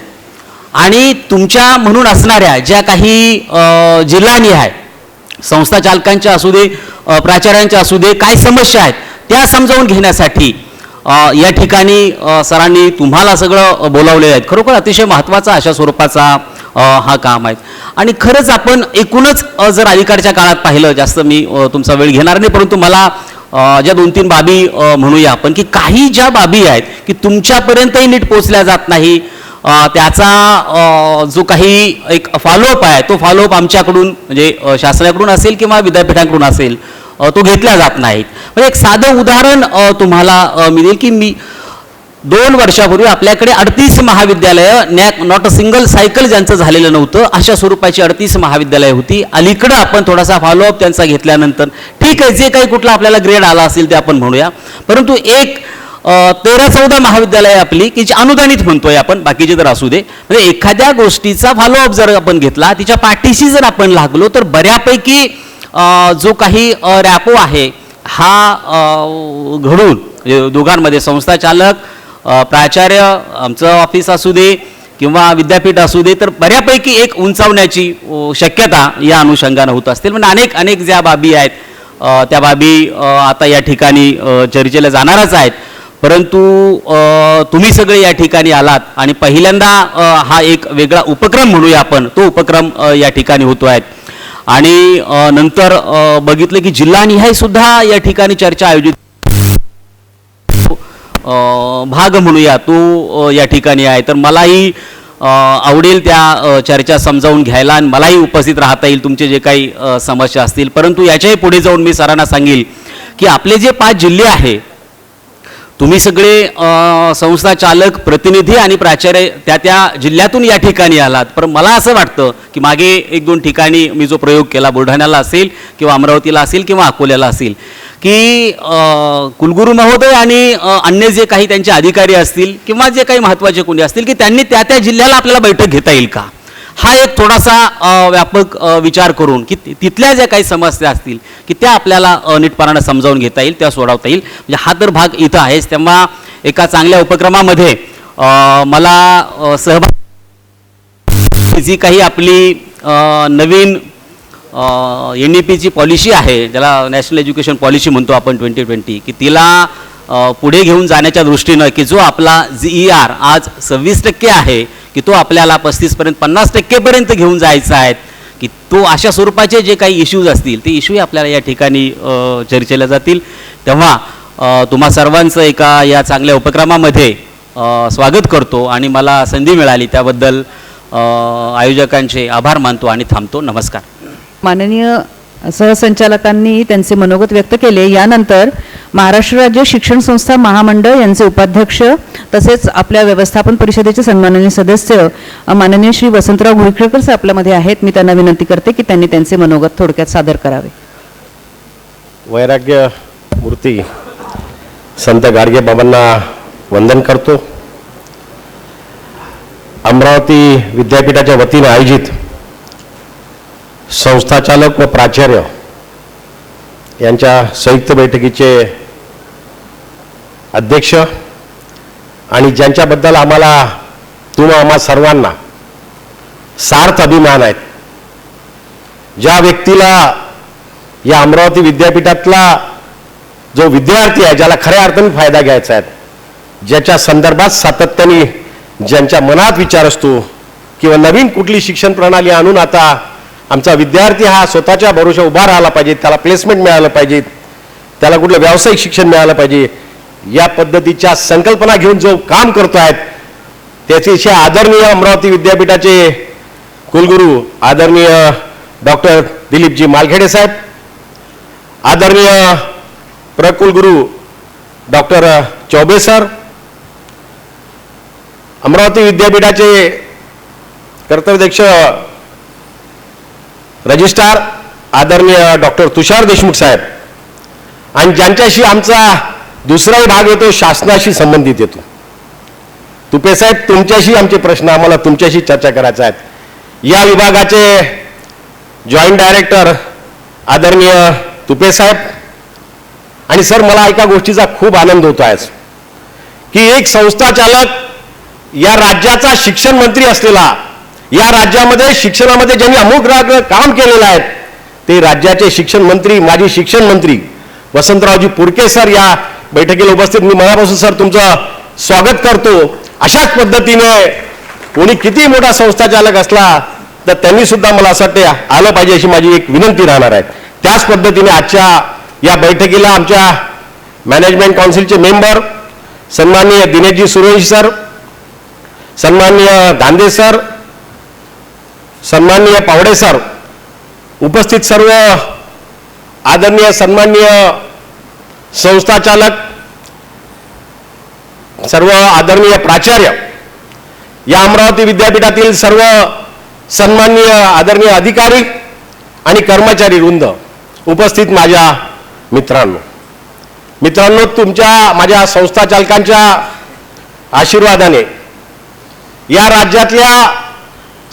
आणि तुमच्या म्हणून असणाऱ्या ज्या काही जिल्हानिहाय संस्था चालकांच्या असू दे, प्राचार्यांच्या असू दे, काय समस्या आहेत त्या समजावून घेण्यासाठी या ठिकाणी सरांनी तुम्हाला सगळं बोलावले आहेत. खरोखर अतिशय महत्त्वाचा अशा स्वरूपाचा हा काम आहे. आणि खरंच आपण एकूणच जर अलीकडच्या काळात पाहिलं, जास्त मी तुमचा वेळ घेणार नाही, परंतु मला ज्या 2-3 बाबी म्हणूया आपण की काही ज्या बाबी आहेत की तुमच्यापर्यंतही नीट पोचल्या जात नाही, त्याचा जो काही एक फॉलोअप आहे तो फॉलोअप आमच्याकडून म्हणजे शासनाकडून असेल किंवा विद्यापीठांकडून असेल तो घेतला जात नाही. म्हणजे एक साधं उदाहरण तुम्हाला मी देईल की मी 2 वर्षापूर्वी आपल्याकडे 38 महाविद्यालयं, नॉट अ सिंगल सायकल ज्यांचं झालेलं नव्हतं अशा स्वरूपाची 38 महाविद्यालय होती. अलीकडं आपण थोडासा फॉलोअप त्यांचा घेतल्यानंतर ठीक आहे, जे काही कुठला आपल्याला ग्रेड आला असेल ते आपण म्हणूया, परंतु एक 13-14 महाविद्यालय आपली की जी अनुदानित म्हणतोय आपण, बाकीचे तर असू दे, म्हणजे एखाद्या गोष्टीचा फॉलोअप जर आपण घेतला, तिच्या पाठीशी जर आपण लागलो तर बऱ्यापैकी जो काही रॅपो आहे हा घडून दोघांमध्ये संस्था चालक, प्राचार्य, आमचं ऑफिस असू दे किंवा विद्यापीठ असू दे, तर बऱ्यापैकी एक उंचावण्याची शक्यता या अनुषंगानं होत असतील. म्हणजे अनेक ज्या बाबी आहेत त्या बाबी आता या ठिकाणी चर्चेला जाणारच आहेत. परंतु तुम्ही सगळे या ठिकाणी आलात आणि पहिल्यांदा हा एक वेगळा उपक्रम म्हणूया आपण, तो उपक्रम या ठिकाणी होतो आहे. आणि नंतर बघितलं की जिल्हानिहाय सुद्धा या ठिकाणी चर्चा आयोजित भाग म्हणूया तो या ठिकाणी आहे. तर मलाही आवडेल त्या चर्चा समजावून घ्यायला आणि मलाही उपस्थित राहता येईल तुमचे जे काही समस्या असतील. परंतु याच्याही पुढे जाऊन मी सरांना सांगेल की आपले जे 5 जिल्हे आहे, तुम्ही सगळे संस्था चालक, प्रतिनिधी आणि प्राचार्य त्या जिल्ह्यातून या ठिकाणी आलात. पण मला असं वाटतं की मागे 1-2 ठिकाणी मी जो प्रयोग केला, बुलढाण्याला असेल किंवा अमरावतीला असेल किंवा अकोल्याला असेल, की कुलगुरू महोदय आणि अन्य जे काही त्यांचे अधिकारी असतील किंवा जे काही महत्त्वाचे कोणी असतील की त्यांनी त्या जिल्ह्याला आपल्याला बैठक घेता येईल का, हा एक थोडासा व्यापक विचार करून की तिथल्या ज्या काही समस्या असतील की त्या आपल्याला नीटपणानं समजावून घेता येईल, त्या सोडवता येईल. म्हणजे हा तर भाग इथं आहेच. तेव्हा एका चांगल्या उपक्रमामध्ये मला सहभाग, जी काही आपली नवीन NEPची पॉलिसी आहे, ज्याला नॅशनल एज्युकेशन पॉलिसी म्हणतो आपण 2020, की तिला पुढे घेऊन जाण्याच्या दृष्टीनं की जो आपला GER आज 26% आहे की तो आपल्याला 35% 50% घेऊन जायचा आहे, की तो अशा स्वरूपाचे जे काही इश्यूज असतील ते इश्यूही आपल्याला या ठिकाणी चर्चेला जातील. तेव्हा तुम्हा सर्वांचं एका या चांगल्या उपक्रमामध्ये स्वागत करतो आणि मला संधी मिळाली त्याबद्दल आयोजकांचे आभार मानतो आणि थांबतो. नमस्कार. माननीय सहसंचालकांनी त्यांचे मनोगत व्यक्त केले. यानंतर महाराष्ट्र राज्य शिक्षण संस्था महामंडळ यांचे उपाध्यक्ष तसेच आपल्या व्यवस्थापन परिषदेचे सन्माननीय सदस्य माननीय श्री वसंतराव घोळकेकर सर आपल्यामध्ये आहेत. मी त्यांना विनंती करते की त्यांनी त्यांचे मनोगत थोडक्यात सादर करावे. वैराग्य मूर्ती संत गाडगे बाबांना वंदन करतो. अमरावती विद्यापीठाच्या वतीने आयोजित संस्थाचालक व प्राचार्य यांच्या संयुक्त बैठकीचे अध्यक्ष आणि ज्यांच्याबद्दल आम्हा सर्वांना सार्थ अभिमान आहेत, ज्या व्यक्तीला या अमरावती विद्यापीठातला जो विद्यार्थी आहे, ज्याला खऱ्या अर्थाने फायदा घ्यायचा आहे, ज्याच्या संदर्भात सातत्याने ज्यांच्या मनात विचार असतो किंवा नवीन कुठली शिक्षण प्रणाली आणून आता आमचा विद्यार्थी हा स्वतःच्या भरोशा उभा राहिला पाहिजे, त्याला प्लेसमेंट मिळालं पाहिजे, त्याला कुठलं व्यावसायिक शिक्षण मिळालं पाहिजे, या पद्धतीच्या संकल्पना घेऊन जो काम करतो आहेत त्याचे आदरणीय अमरावती विद्यापीठाचे कुलगुरू आदरणीय डॉक्टर दिलीपजी मालखेडे साहेब, आदरणीय प्रकुलगुरू डॉक्टर चौबे सर, अमरावती विद्यापीठाचे कर्तव्यदक्ष रजिस्ट्रार आदरणीय डॉक्टर तुषार देशमुख साहेब, आणि ज्यांच्याशी आमचा दुसराही भाग येतो शासनाशी संबंधित येतो. तुपे साहेब, तुमच्याशी आमचे प्रश्न आम्हाला तुमच्याशी चर्चा करायचा आहेत. या विभागाचे जॉईंट डायरेक्टर आदरणीय तुपे साहेब. आणि सर मला एका गोष्टीचा खूप आनंद होतो आहे की एक संस्था चालक या राज्याचा शिक्षण मंत्री असलेला, या राज्यामध्ये शिक्षणामध्ये ज्यांनी अमुक काम केलेलं आहे ते राज्याचे शिक्षण मंत्री, माजी शिक्षण मंत्री वसंतरावजी पुरके सर या बैठकीला उपस्थित. मी मनापासून सर तुमचं स्वागत करतो. अशाच पद्धतीने कोणी किती मोठा संस्था चालक असला तर त्यांनी सुद्धा मला असं वाटते आलं पाहिजे अशी माझी एक विनंती राहणार आहे. त्याच पद्धतीने आजच्या या बैठकीला आमच्या मॅनेजमेंट काउन्सिलचे मेंबर सन्माननीय दिनेशजी सुरेश सर, सन्माननीय दांदे सर, सन्माननीय पावडे सर, उपस्थित सर्व आदरणीय सन्माननीय संस्था चालक, सर्व आदरणीय प्राचार्य, या अमरावती विद्यापीठातील सर्व सन्माननीय आदरणीय अधिकारी आणि कर्मचारी वृंद, उपस्थित माझ्या मित्रांनो, तुमच्या माझ्या संस्था चालकांच्या आशीर्वादाने या राज्यातल्या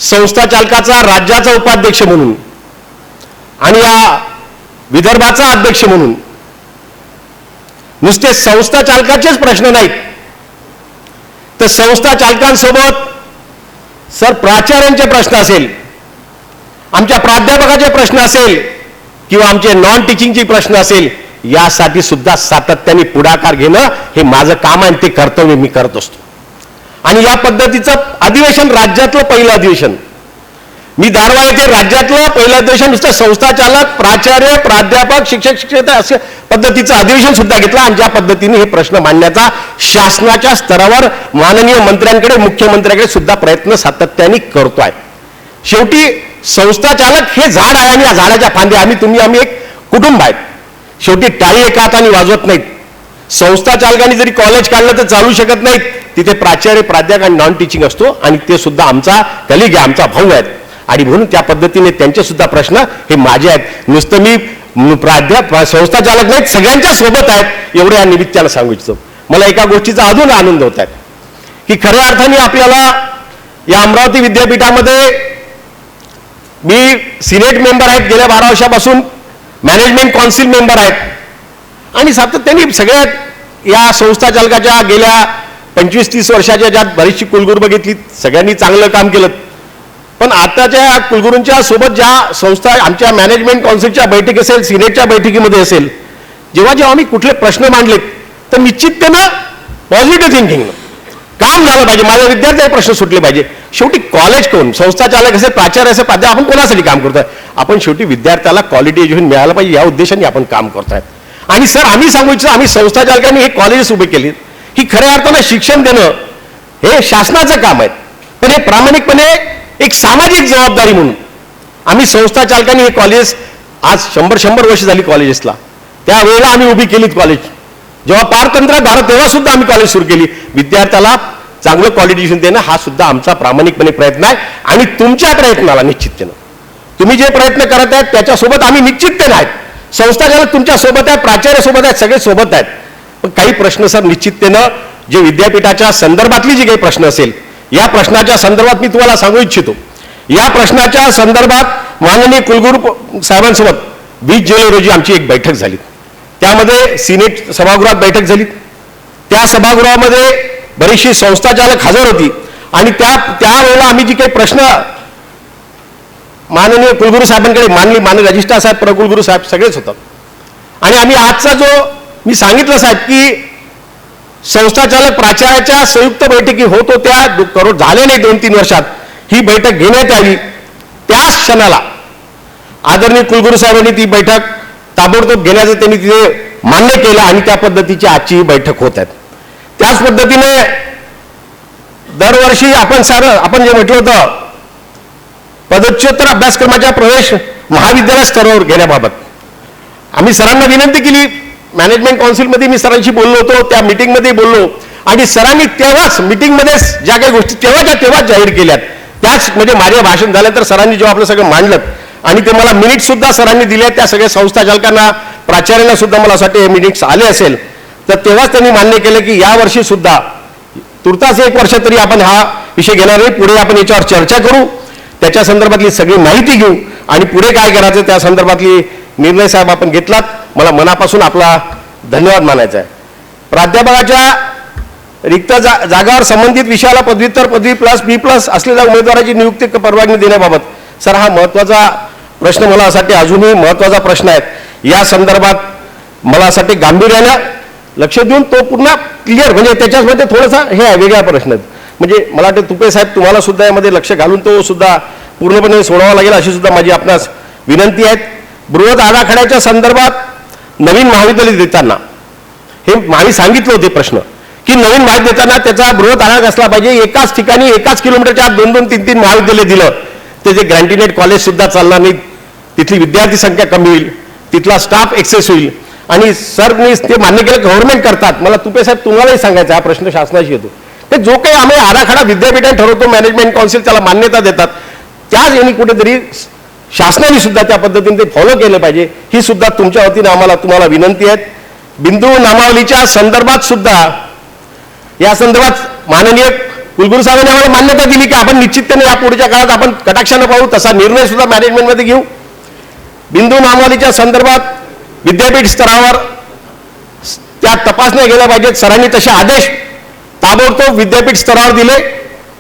संस्था चालकाचा राज्याचा उपाध्यक्ष म्हणून आणि या विदर्भाचा अध्यक्ष म्हणून नुसते संस्था चालकाचेच प्रश्न नाहीत तर संस्था चालकांसोबत सर प्राचार्यांचे प्रश्न असेल, आमच्या प्राध्यापकाचे प्रश्न असेल किंवा आमचे नॉन टीचिंगचे प्रश्न असेल, यासाठी सुद्धा सातत्याने पुढाकार घेणं हे माझं काम आहे, ते कर्तव्य मी करत असतो. आणि या पद्धतीचं अधिवेशन राज्यातलं पहिलं अधिवेशन, मी दारवा येथे राज्यातलं पहिलं अधिवेशन नुसतं संस्था चालक, प्राचार्य, प्राध्यापक, शिक्षक अशा पद्धतीचं अधिवेशन सुद्धा घेतलं. आणि ज्या पद्धतीने हे प्रश्न मांडण्याचा शासनाच्या स्तरावर माननीय मंत्र्यांकडे, मुख्यमंत्र्यांकडे सुद्धा प्रयत्न सातत्याने करतोय. शेवटी संस्था चालक हे झाड आहे आणि या झाडाच्या फांद्या आम्ही एक कुटुंब आहेत. शेवटी टाळी एका हाताने वाजवत नाहीत. संस्था चालकांनी जरी कॉलेज काढलं तर चालू शकत नाहीत, तिथे प्राचार्य, प्राध्यापक आणि नॉन टीचिंग असतो आणि ते सुद्धा आमचा कलिग आहे, आमचा भाऊ आहेत. आणि म्हणून त्या पद्धतीने त्यांचे सुद्धा प्रश्न हे माझे आहेत. नुसतं मी संस्था चालक नाहीत, सगळ्यांच्या सोबत आहेत एवढं या निमित्तानं सांगू इच्छितो. मला एका गोष्टीचा अजून आनंद होत आहे की खऱ्या अर्थाने आपल्याला या अमरावती विद्यापीठामध्ये मी सिनेट मेंबर आहेत, गेल्या 12 वर्षापासून मॅनेजमेंट काउन्सिल मेंबर आहेत आणि सातत्याने सगळ्या या संस्था चालकाच्या गेल्या 25-30 वर्षाच्या ज्यात बरीचशी कुलगुरू बघितली, सगळ्यांनी चांगलं काम केलं. पण आताच्या कुलगुरूंच्या सोबत ज्या संस्था आमच्या मॅनेजमेंट काउन्सिलच्या बैठकी असेल, सिनेटच्या बैठकीमध्ये असेल, जेव्हा आम्ही कुठले प्रश्न मांडलेत तर निश्चिततेनं पॉझिटिव्ह थिंकिंग काम झालं पाहिजे, माझ्या विद्यार्थ्यांचे प्रश्न सुटले पाहिजे. शेवटी कॉलेज कोण, संस्था चालक असेल, प्राचार्य असेल, प्राध्यापक, आपण कोणासाठी काम करतोय? आपण शेवटी विद्यार्थ्याला क्वालिटी एज्युकेशन मिळालं पाहिजे या उद्देशाने आपण काम करतोय. आणि सर आम्ही सांगू इच्छितो, आम्ही संस्था चालकांनी हे कॉलेजेस उभे केली, ही खऱ्या अर्थानं शिक्षण देणं हे शासनाचं काम आहे, पण हे प्रामाणिकपणे एक सामाजिक जबाबदारी म्हणून आम्ही संस्था चालकांनी हे कॉलेज आज 100 वर्ष झाली कॉलेजेसला, त्यावेळेला आम्ही उभी केलीत कॉलेज. जेव्हा पारतंत्र्यात भारत तेव्हा सुद्धा आम्ही कॉलेज सुरू केली. विद्यार्थ्याला चांगलं क्वालिफिकेशन देणं हा सुद्धा आमचा प्रामाणिकपणे प्रयत्न आहे. आणि तुमच्या प्रयत्नाला निश्चिततेनं तुम्ही जे प्रयत्न करत आहेत त्याच्यासोबत आम्ही निश्चिततेनं आहेत. संस्था चालक तुमच्या सोबत आहेत, प्राचार्य सोबत आहेत, सगळे सोबत आहेत. पण काही प्रश्न सर निश्चिततेनं जे विद्यापीठाच्या संदर्भातली जी काही प्रश्न असेल, या प्रश्नाच्या संदर्भात मी तुम्हाला सांगू इच्छितो. या प्रश्नाच्या संदर्भात माननीय कुलगुरू साहेबांसोबत 20 जुलै रोजी आमची एक बैठक झाली. त्यामध्ये सिनेट सभागृहात बैठक झाली. त्या सभागृहामध्ये बरीचशी संस्था चालक हजर होती आणि त्यावेळेला आम्ही जी काही प्रश्न माननीय कुलगुरू साहेबांकडे माननीय रजिस्ट्रार साहेब, प्रकुलगुरू साहेब सगळेच होतात. आणि आम्ही आजचा जो मी सांगितलं साहेब की संस्था चालक प्राचार्याच्या संयुक्त बैठकी होत होत्या, झाले नाही 2-3 वर्षात ही बैठक घेण्यात यावी. त्याच क्षणाला आदरणीय कुलगुरू साहेबांनी ती बैठक ताबडतोब घेण्याचं त्यांनी तिथे मान्य केलं आणि त्या पद्धतीची आजची ही बैठक होत आहेत. त्याच पद्धतीने दरवर्षी आपण जे म्हटलं होतं पदव्युत्तर अभ्यासक्रमाच्या प्रवेश महाविद्यालय स्तरावर घेण्याबाबत आम्ही सरांना विनंती केली. मॅनेजमेंट काउन्सिलमध्ये मी सरांशी बोललो होतो, त्या मीटिंगमध्ये बोललो आणि सरांनी तेव्हाच मीटिंगमध्ये ज्या काही गोष्टी तेव्हाच जाहीर केल्यात. त्याच म्हणजे माझे भाषण झाल्यानंतर सरांनी जेव्हा आपलं सगळं मांडलं आणि ते मला मिनिट सुद्धा सरांनी दिले, त्या सगळ्या संस्था चालकांना, प्राचार्यांना सुद्धा मला असं वाटतं हे मिनिट्स आले असेल, तर तेव्हाच त्यांनी मान्य केलं की यावर्षी सुद्धा तुर्तास 1 वर्ष तरी आपण हा विषय घेणार नाही, पुढे आपण याच्यावर चर्चा करू. त्याच्या संदर्भातली सगळी माहिती घेऊ आणि पुढे काय करायचं त्या संदर्भातली निर्णय साहेब आपण घेतलात. मला मनापासून आपला धन्यवाद मानायचा आहे. प्राध्यापकाच्या रिक्त जागावर संबंधित विषयाला पदव्युत्तर पदवी प्लस बी प्लस असलेल्या उमेदवाराची नियुक्ती परवानगी देण्याबाबत सर हा महत्त्वाचा प्रश्न मला असाठी अजूनही महत्त्वाचा प्रश्न आहे. या संदर्भात मला असाठी गांभीर्यानं लक्ष देऊन तो पुन्हा क्लिअर म्हणजे त्याच्यामध्ये थोडासा हे आहे वेगळा प्रश्न आहे. म्हणजे मला वाटतं तुपे साहेब तुम्हाला सुद्धा यामध्ये लक्ष घालून तो सुद्धा पूर्णपणे सोडावा लागेल अशी सुद्धा माझी आपणास विनंती आहे. बृहत आराखड्याच्या संदर्भात नवीन महाविद्यालय देताना हे आम्ही सांगितलं होते प्रश्न की नवीन महाविद्यालय देताना त्याचा बृहत आराखडा असला पाहिजे. एकाच ठिकाणी एकाच किलोमीटरच्या आत 2-2, 3-3 महाविद्यालय दिलं ते जे ग्रँटिनेट कॉलेज सुद्धा चालणार नाही. तिथली विद्यार्थी संख्या कमी होईल, तिथला स्टाफ एक्सेस होईल आणि सरनी ते मान्य केलं गव्हर्नमेंट करतात. मला तुपे साहेब तुम्हालाही सांगायचा हा प्रश्न शासनाशी येतो ते जो काही आम्ही आराखडा विद्यापीठाने ठरवतो मॅनेजमेंट काउन्सिल त्याला मान्यता देतात त्याच यांनी कुठेतरी शासनाने सुद्धा त्या पद्धतीने ते फॉलो केलं पाहिजे ही सुद्धा तुमच्या वतीने आम्हाला तुम्हाला विनंती आहे. बिंदू नामावलीच्या संदर्भात सुद्धा या संदर्भात माननीय कुलगुरू साहेबांनी आम्हाला मान्यता दिली की आपण निश्चितपणे या पुढच्या काळात आपण कटाक्षानं पाहू तसा निर्णय सुद्धा मॅनेजमेंटमध्ये घेऊ. बिंदू नामावलीच्या संदर्भात विद्यापीठ स्तरावर त्या तपासण्या गेल्या पाहिजेत. सरांनी तसे आदेश ताबडतोब विद्यापीठ स्तरावर दिले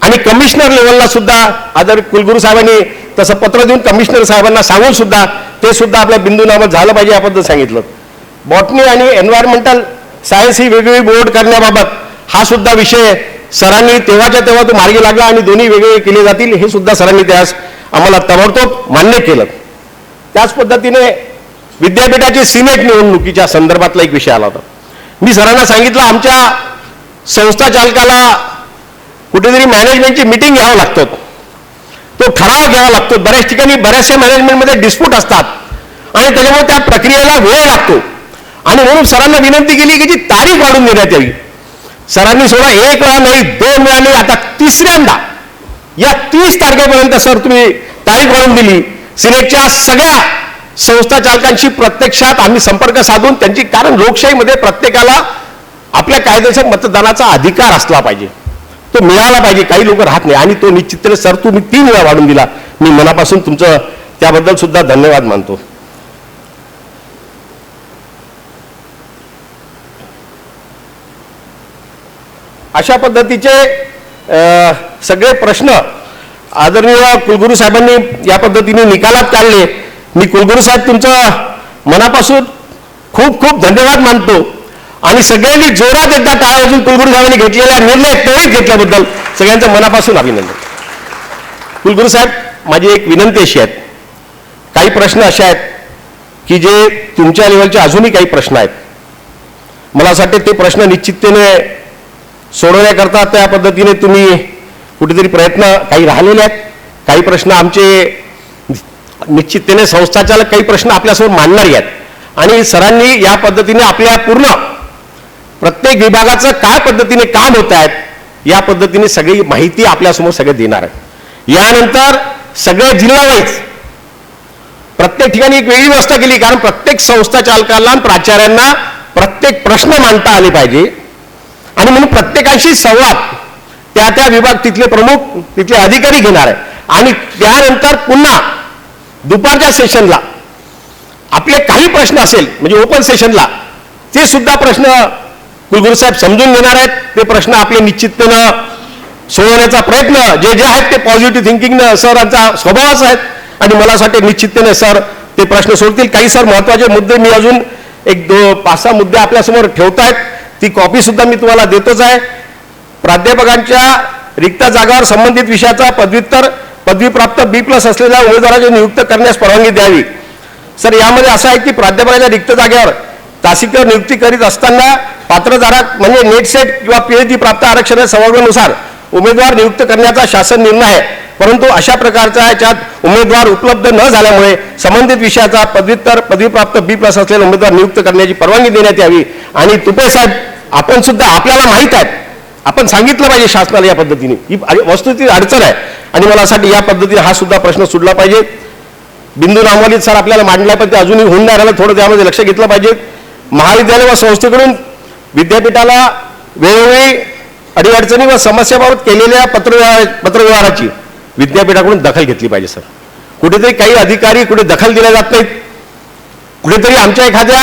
आणि कमिशनर लेवलला सुद्धा आदर कुलगुरू साहेबांनी तसं पत्र देऊन कमिशनर साहेबांना सांगून सुद्धा ते सुद्धा आपल्या बिंदू नामात झालं पाहिजे याबद्दल सांगितलं. बॉटनी आणि एन्व्हायरमेंटल सायन्स ही वेगवेगळी बोर्ड करण्याबाबत हा सुद्धा विषय सरांनी तेव्हाच्या तेव्हा तो मार्गी लागला आणि दोन्ही वेगवेगळे केले जातील हे सुद्धा सरांनी त्यास आम्हाला ताबडतोब मान्य केलं. त्याच पद्धतीने विद्यापीठाची सिनेट निवडणुकीच्या संदर्भातला एक विषय आला होता. मी सरांना सांगितलं आमच्या संस्था चालकाला कुठेतरी मॅनेजमेंटची मिटिंग घ्यावं लागतं, तो ठराव घ्यावा लागतो. बऱ्याच ठिकाणी बऱ्याचशा मॅनेजमेंटमध्ये डिस्प्यूट असतात आणि त्याच्यामुळे त्या प्रक्रियेला वेळ लागतो आणि म्हणून सरांना विनंती केली की जी तारीख वाढून देण्यात यावी. सरांनी सोडा एक वेळा नाही 2 वेळा नाही आता तिसऱ्यांदा या 30 तारखेपर्यंत सर तुम्ही तारीख वाढवून दिली. सिनेटच्या सगळ्या संस्था चालकांशी प्रत्यक्षात आम्ही संपर्क साधून त्यांची कारण लोकशाहीमध्ये प्रत्येकाला आपल्या कायद्याच्या मतदानाचा अधिकार असला पाहिजे तो मिळाला पाहिजे. काही लोक राहत नाही आणि तो निश्चितपणे सर तुम्ही 3 वेळा वाढून दिला. मी मनापासून तुमचं त्याबद्दल सुद्धा धन्यवाद मानतो. अशा पद्धतीचे सगळे प्रश्न आदरणीय कुलगुरू साहेबांनी या पद्धतीने निकालात काढले. मी कुलगुरू साहेब तुमचं मनापासून खूप खूप धन्यवाद मानतो आणि सगळ्यांनी जोरात एकदा टाळ्या वाजवून कुलगुरू साहेबांनी घेतलेला निर्णय त्वरित घेतल्याबद्दल सगळ्यांचं मनापासून अभिनंदन. कुलगुरू साहेब माझी एक विनंती अशी आहे, काही प्रश्न असे आहेत की जे तुमच्या लेवलचे अजूनही काही प्रश्न आहेत. मला असं वाटतं ते प्रश्न निश्चिततेने सोडवण्याकरता त्या पद्धतीने तुम्ही कुठेतरी प्रयत्न काही राहिलेले आहेत. काही प्रश्न आमचे निश्चिततेने संस्थाचालक काही प्रश्न आपल्यासमोर मांडणारी आहेत आणि सरांनी या पद्धतीने आपल्या पूर्ण प्रत्येक विभागाचं काय पद्धतीने काम होत आहेत या पद्धतीने सगळी माहिती आपल्यासमोर सगळे देणार आहेत. यानंतर सगळे जिल्हा वाईज प्रत्येक ठिकाणी एक वेगळी व्यवस्था केली कारण प्रत्येक संस्था चालकांना प्राचार्यांना प्रत्येक प्रश्न मांडता आले पाहिजे आणि म्हणून प्रत्येकाशी संवाद त्या त्या विभाग तिथले प्रमुख तिथले अधिकारी घेणार आहे आणि त्यानंतर पुन्हा दुपारच्या सेशनला आपले काही प्रश्न असेल म्हणजे ओपन सेशनला ते सुद्धा प्रश्न कुलगुरू साहेब समजून घेणार आहेत. ते प्रश्न आपले निश्चितपणे सोडवण्याचा प्रयत्न जे जे आहेत ते पॉझिटिव्ह थिंकिंगनं सरांचा स्वभावच आहेत आणि मला असं वाटतं निश्चितपणे सर ते प्रश्न सोडतील. काही सर महत्त्वाचे मुद्दे मी अजून 1-5-6 मुद्दे आपल्यासमोर ठेवतायत ती कॉपी सुद्धा मी तुम्हाला देतोच आहे. प्राध्यापकांच्या रिक्त जागावर संबंधित विषयाचा पदव्युत्तर पदवीप्राप्त B+ असलेल्या उमेदवाराची नियुक्त करण्यास परवानगी द्यावी. सर यामध्ये असं आहे की प्राध्यापकाच्या रिक्त जागेवर तासिक नियुक्ती करीत असताना पात्रधारक म्हणजे नेट सेट किंवा PhD प्राप्त आरक्षणाच्या सवलतीनुसार उमेदवार नियुक्त करण्याचा शासन निर्णय आहे. परंतु अशा प्रकारच्या याच्यात उमेदवार उपलब्ध न झाल्यामुळे संबंधित विषयाचा पदव्युत्तर पदवीप्राप्त B+ असलेला उमेदवार नियुक्त करण्याची परवानगी देण्यात यावी. आणि तुपे साहेब आपण सुद्धा आपल्याला माहीत आहे आपण सांगितलं पाहिजे शासनाला या पद्धतीने ही वस्तुस्थिती अडचण आहे आणि मला असं या पद्धतीने हा सुद्धा प्रश्न सुटला पाहिजे. बिंदू नामावलीत सर आपल्याला मांडला पण ते अजूनही होऊन नाही राहिलं थोडं त्यामध्ये लक्ष घेतलं पाहिजे. महाविद्यालय व संस्थेकडून विद्यापीठाला वेळोवेळी अडीअडचणी व समस्याबाबत केलेल्या पत्रव्यवहाराची विद्यापीठाकडून दखल घेतली पाहिजे सर. कुठेतरी काही अधिकारी कुठे दखल दिल्या जात नाहीत. कुठेतरी आमच्या एखाद्या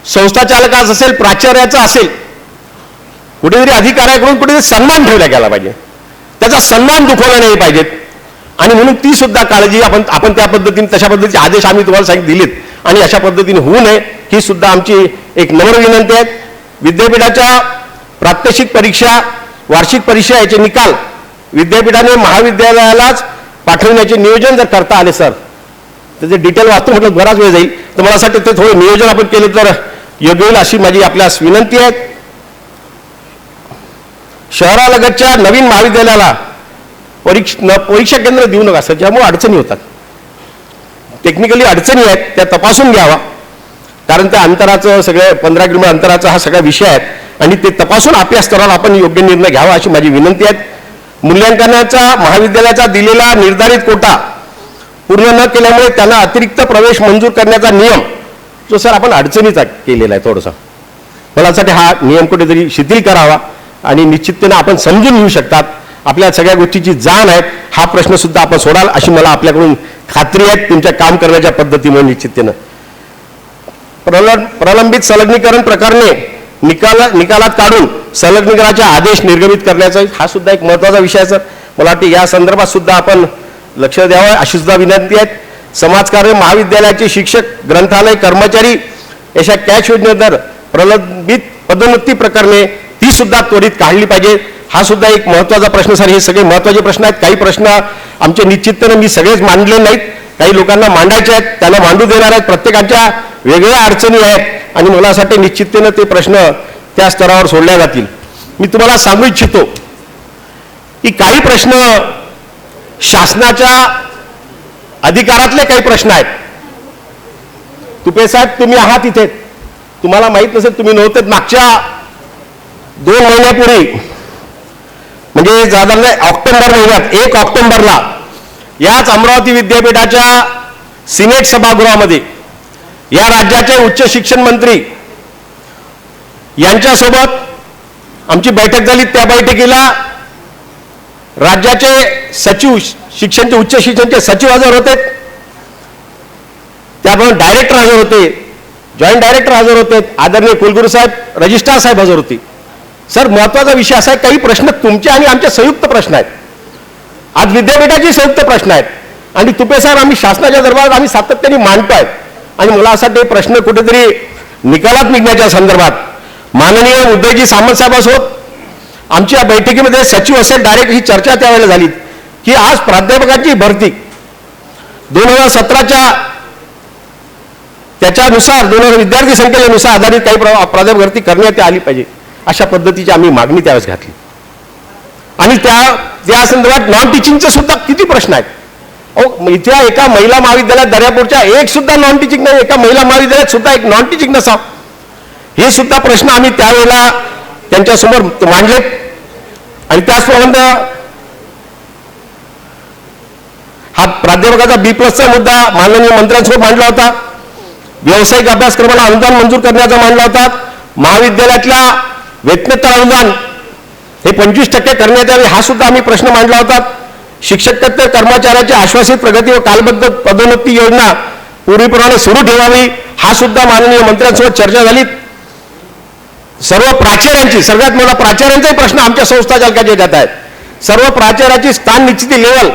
संस्थाचालकाचा असेल, प्राचार्याचा असेल, कुठेतरी अधिकाऱ्याकडून कुठेतरी सन्मान ठेवला गेला पाहिजे. त्याचा सन्मान दुखवला नाही पाहिजेत. आणि म्हणून ती सुद्धा काळजी आपण त्या पद्धतीने तशा पद्धतीचे आदेश आम्ही तुम्हाला दिलेत आणि अशा पद्धतीने होऊ नये ही सुद्धा आमची एक नम्र विनंती आहे. विद्यापीठाच्या प्रात्यक्षिक परीक्षा, वार्षिक परीक्षा याचे निकाल विद्यापीठाने महाविद्यालयालाच पाठवण्याचे नियोजन जर करता आले सर, त्याचे डिटेल वाचतो म्हटलं बराच वेळ जाईल, तर मला असं वाटतं ते थोडं नियोजन आपण केलं तर योग्य होईल अशी माझी आपल्यास विनंती आहे. शहरालगतच्या नवीन महाविद्यालयाला परीक्षा केंद्र देऊ नका सर, ज्यामुळे अडचणी होतात. टेक्निकली अडचणी आहेत त्या तपासून घ्यावा, कारण त्या अंतराचं सगळे 15 किलोमीटर अंतराचा हा सगळा विषय आहे आणि ते तपासून आपल्या स्तरावर आपण योग्य निर्णय घ्यावा अशी माझी विनंती आहे. मूल्यांकनाचा महाविद्यालयाचा दिलेला निर्धारित कोटा पूर्ण न केल्यामुळे त्यांना अतिरिक्त प्रवेश मंजूर करण्याचा नियम जो सर आपण अडचणीचा केलेला आहे थोडासा, मला यासाठी हा नियम कुठेतरी शिथिल करावा आणि निश्चिततेने आपण समजून घेऊ शकतात आपल्या सगळ्या गोष्टीची जाण आहे हा प्रश्न सुद्धा आपण सोडाल अशी मला आपल्याकडून खात्री आहे तुमच्या काम करण्याच्या पद्धतीमुळे. निश्चिततेनं प्रलंबित संलग्नीकरण प्रकरणे निकालात काढून संलग्नीकरणाचे आदेश निर्गमित करण्याचा हा सुद्धा एक महत्त्वाचा विषय आहे सर. मला वाटते या संदर्भात सुद्धा आपण लक्ष द्यावं अशी सुद्धा विनंती आहे. समाजकार्य महाविद्यालयाचे शिक्षक, ग्रंथालय कर्मचारी अशा कॅश योजनेदर प्रलंबित पदोन्नती प्रकरणे ती सुद्धा त्वरित काढली पाहिजे. हा सुद्धा एक महत्त्वाचा प्रश्न सर. हे सगळे महत्त्वाचे प्रश्न आहेत. काही प्रश्न आमचे निश्चितपणे मी सगळेच मांडले नाहीत, काही लोकांना मांडायचे आहेत, त्यांना मांडू देणार आहेत. प्रत्येकाच्या वेगळ्या अडचणी आहेत आणि मला असं वाटतं निश्चिततेनं ते प्रश्न त्या स्तरावर सोडल्या जातील. मी तुम्हाला सांगू इच्छितो की काही प्रश्न शासनाच्या अधिकारातले काही प्रश्न आहेत. तुपे साहेब तुम्ही आहात इथे, तुम्हाला माहित नसेल, तुम्ही नव्हते मागच्या 2 महिन्यापूर्वी म्हणजे साधारण ऑक्टोबर महिन्यात 1 ऑक्टोबरला याच अमरावती विद्यापीठाच्या सिनेट सभागृहामध्ये या राज्याचे उच्च शिक्षण मंत्री यांच्यासोबत आमची बैठक झाली. त्या बैठकीला राज्याचे सचिव, शिक्षणचे उच्च शिक्षणचे सचिव हजर होते, त्याप्रमाणे डायरेक्टर हजर होते, जॉईंट डायरेक्टर हजर होते, आदरणीय कुलगुरू साहेब, रजिस्ट्रार साहेब हजर होते. सर महत्वाचा विषय असा आहे, काही प्रश्न तुमचे आणि आमचे संयुक्त प्रश्न आहेत, आज विद्यापीठाचे संयुक्त प्रश्न आहेत आणि तुपे साहेब आम्ही शासनाच्या दरबारात आम्ही सातत्याने मांडतोय आणि मला असा ते प्रश्न कुठेतरी निकालात निघण्याच्या संदर्भात माननीय उदयजी सामंत साहेबांसोबत आमच्या बैठकीमध्ये सचिव असेल डायरेक्ट ही चर्चा त्यावेळेला झाली की आज प्राध्यापकांची भरती 2017च्या त्याच्यानुसार 2000 विद्यार्थी संख्येनुसार आधारित काही प्राध्यापक भरती करण्यात आली पाहिजे अशा पद्धतीची आम्ही मागणी त्यावेळेस घातली. आणि त्या संदर्भात नॉन टीचिंगचे सुद्धा किती प्रश्न आहेत. इथल्या एका महिला महाविद्यालयात दर्यापूरच्या एक सुद्धा नॉन टीचिंग नाही, एका महिला महाविद्यालयात सुद्धा एक नॉन टीचिंग नसा, हे सुद्धा प्रश्न आम्ही त्यावेळेला त्यांच्यासमोर मांडलेत. आणि त्याचप्रमाणे हा प्राध्यापकाचा B+चा मुद्दा माननीय मंत्र्यांसमोर मांडला होता. व्यावसायिक अभ्यासक्रमाला अनुदान मंजूर करण्याचा मांडला होता. महाविद्यालयातल्या वेतनोत्तर अनुदान हे 25% करण्यात यावे हा सुद्धा आम्ही प्रश्न मांडला होता. शिक्षकेतर कर्मचाऱ्याची आश्वासित प्रगती व कालबद्ध पदोन्नती योजना पूर्वीप्रमाणे सुरू ठेवावी हा सुद्धा माननीय मंत्र्यांसोबत चर्चा झाली. सर्व प्राचार्यांची, सगळ्यात मोठा प्राचार्यांचाही प्रश्न आमच्या संस्था चालकाच्या याच्यात आहेत. सर्व प्राचार्याची स्थान निश्चिती लेवल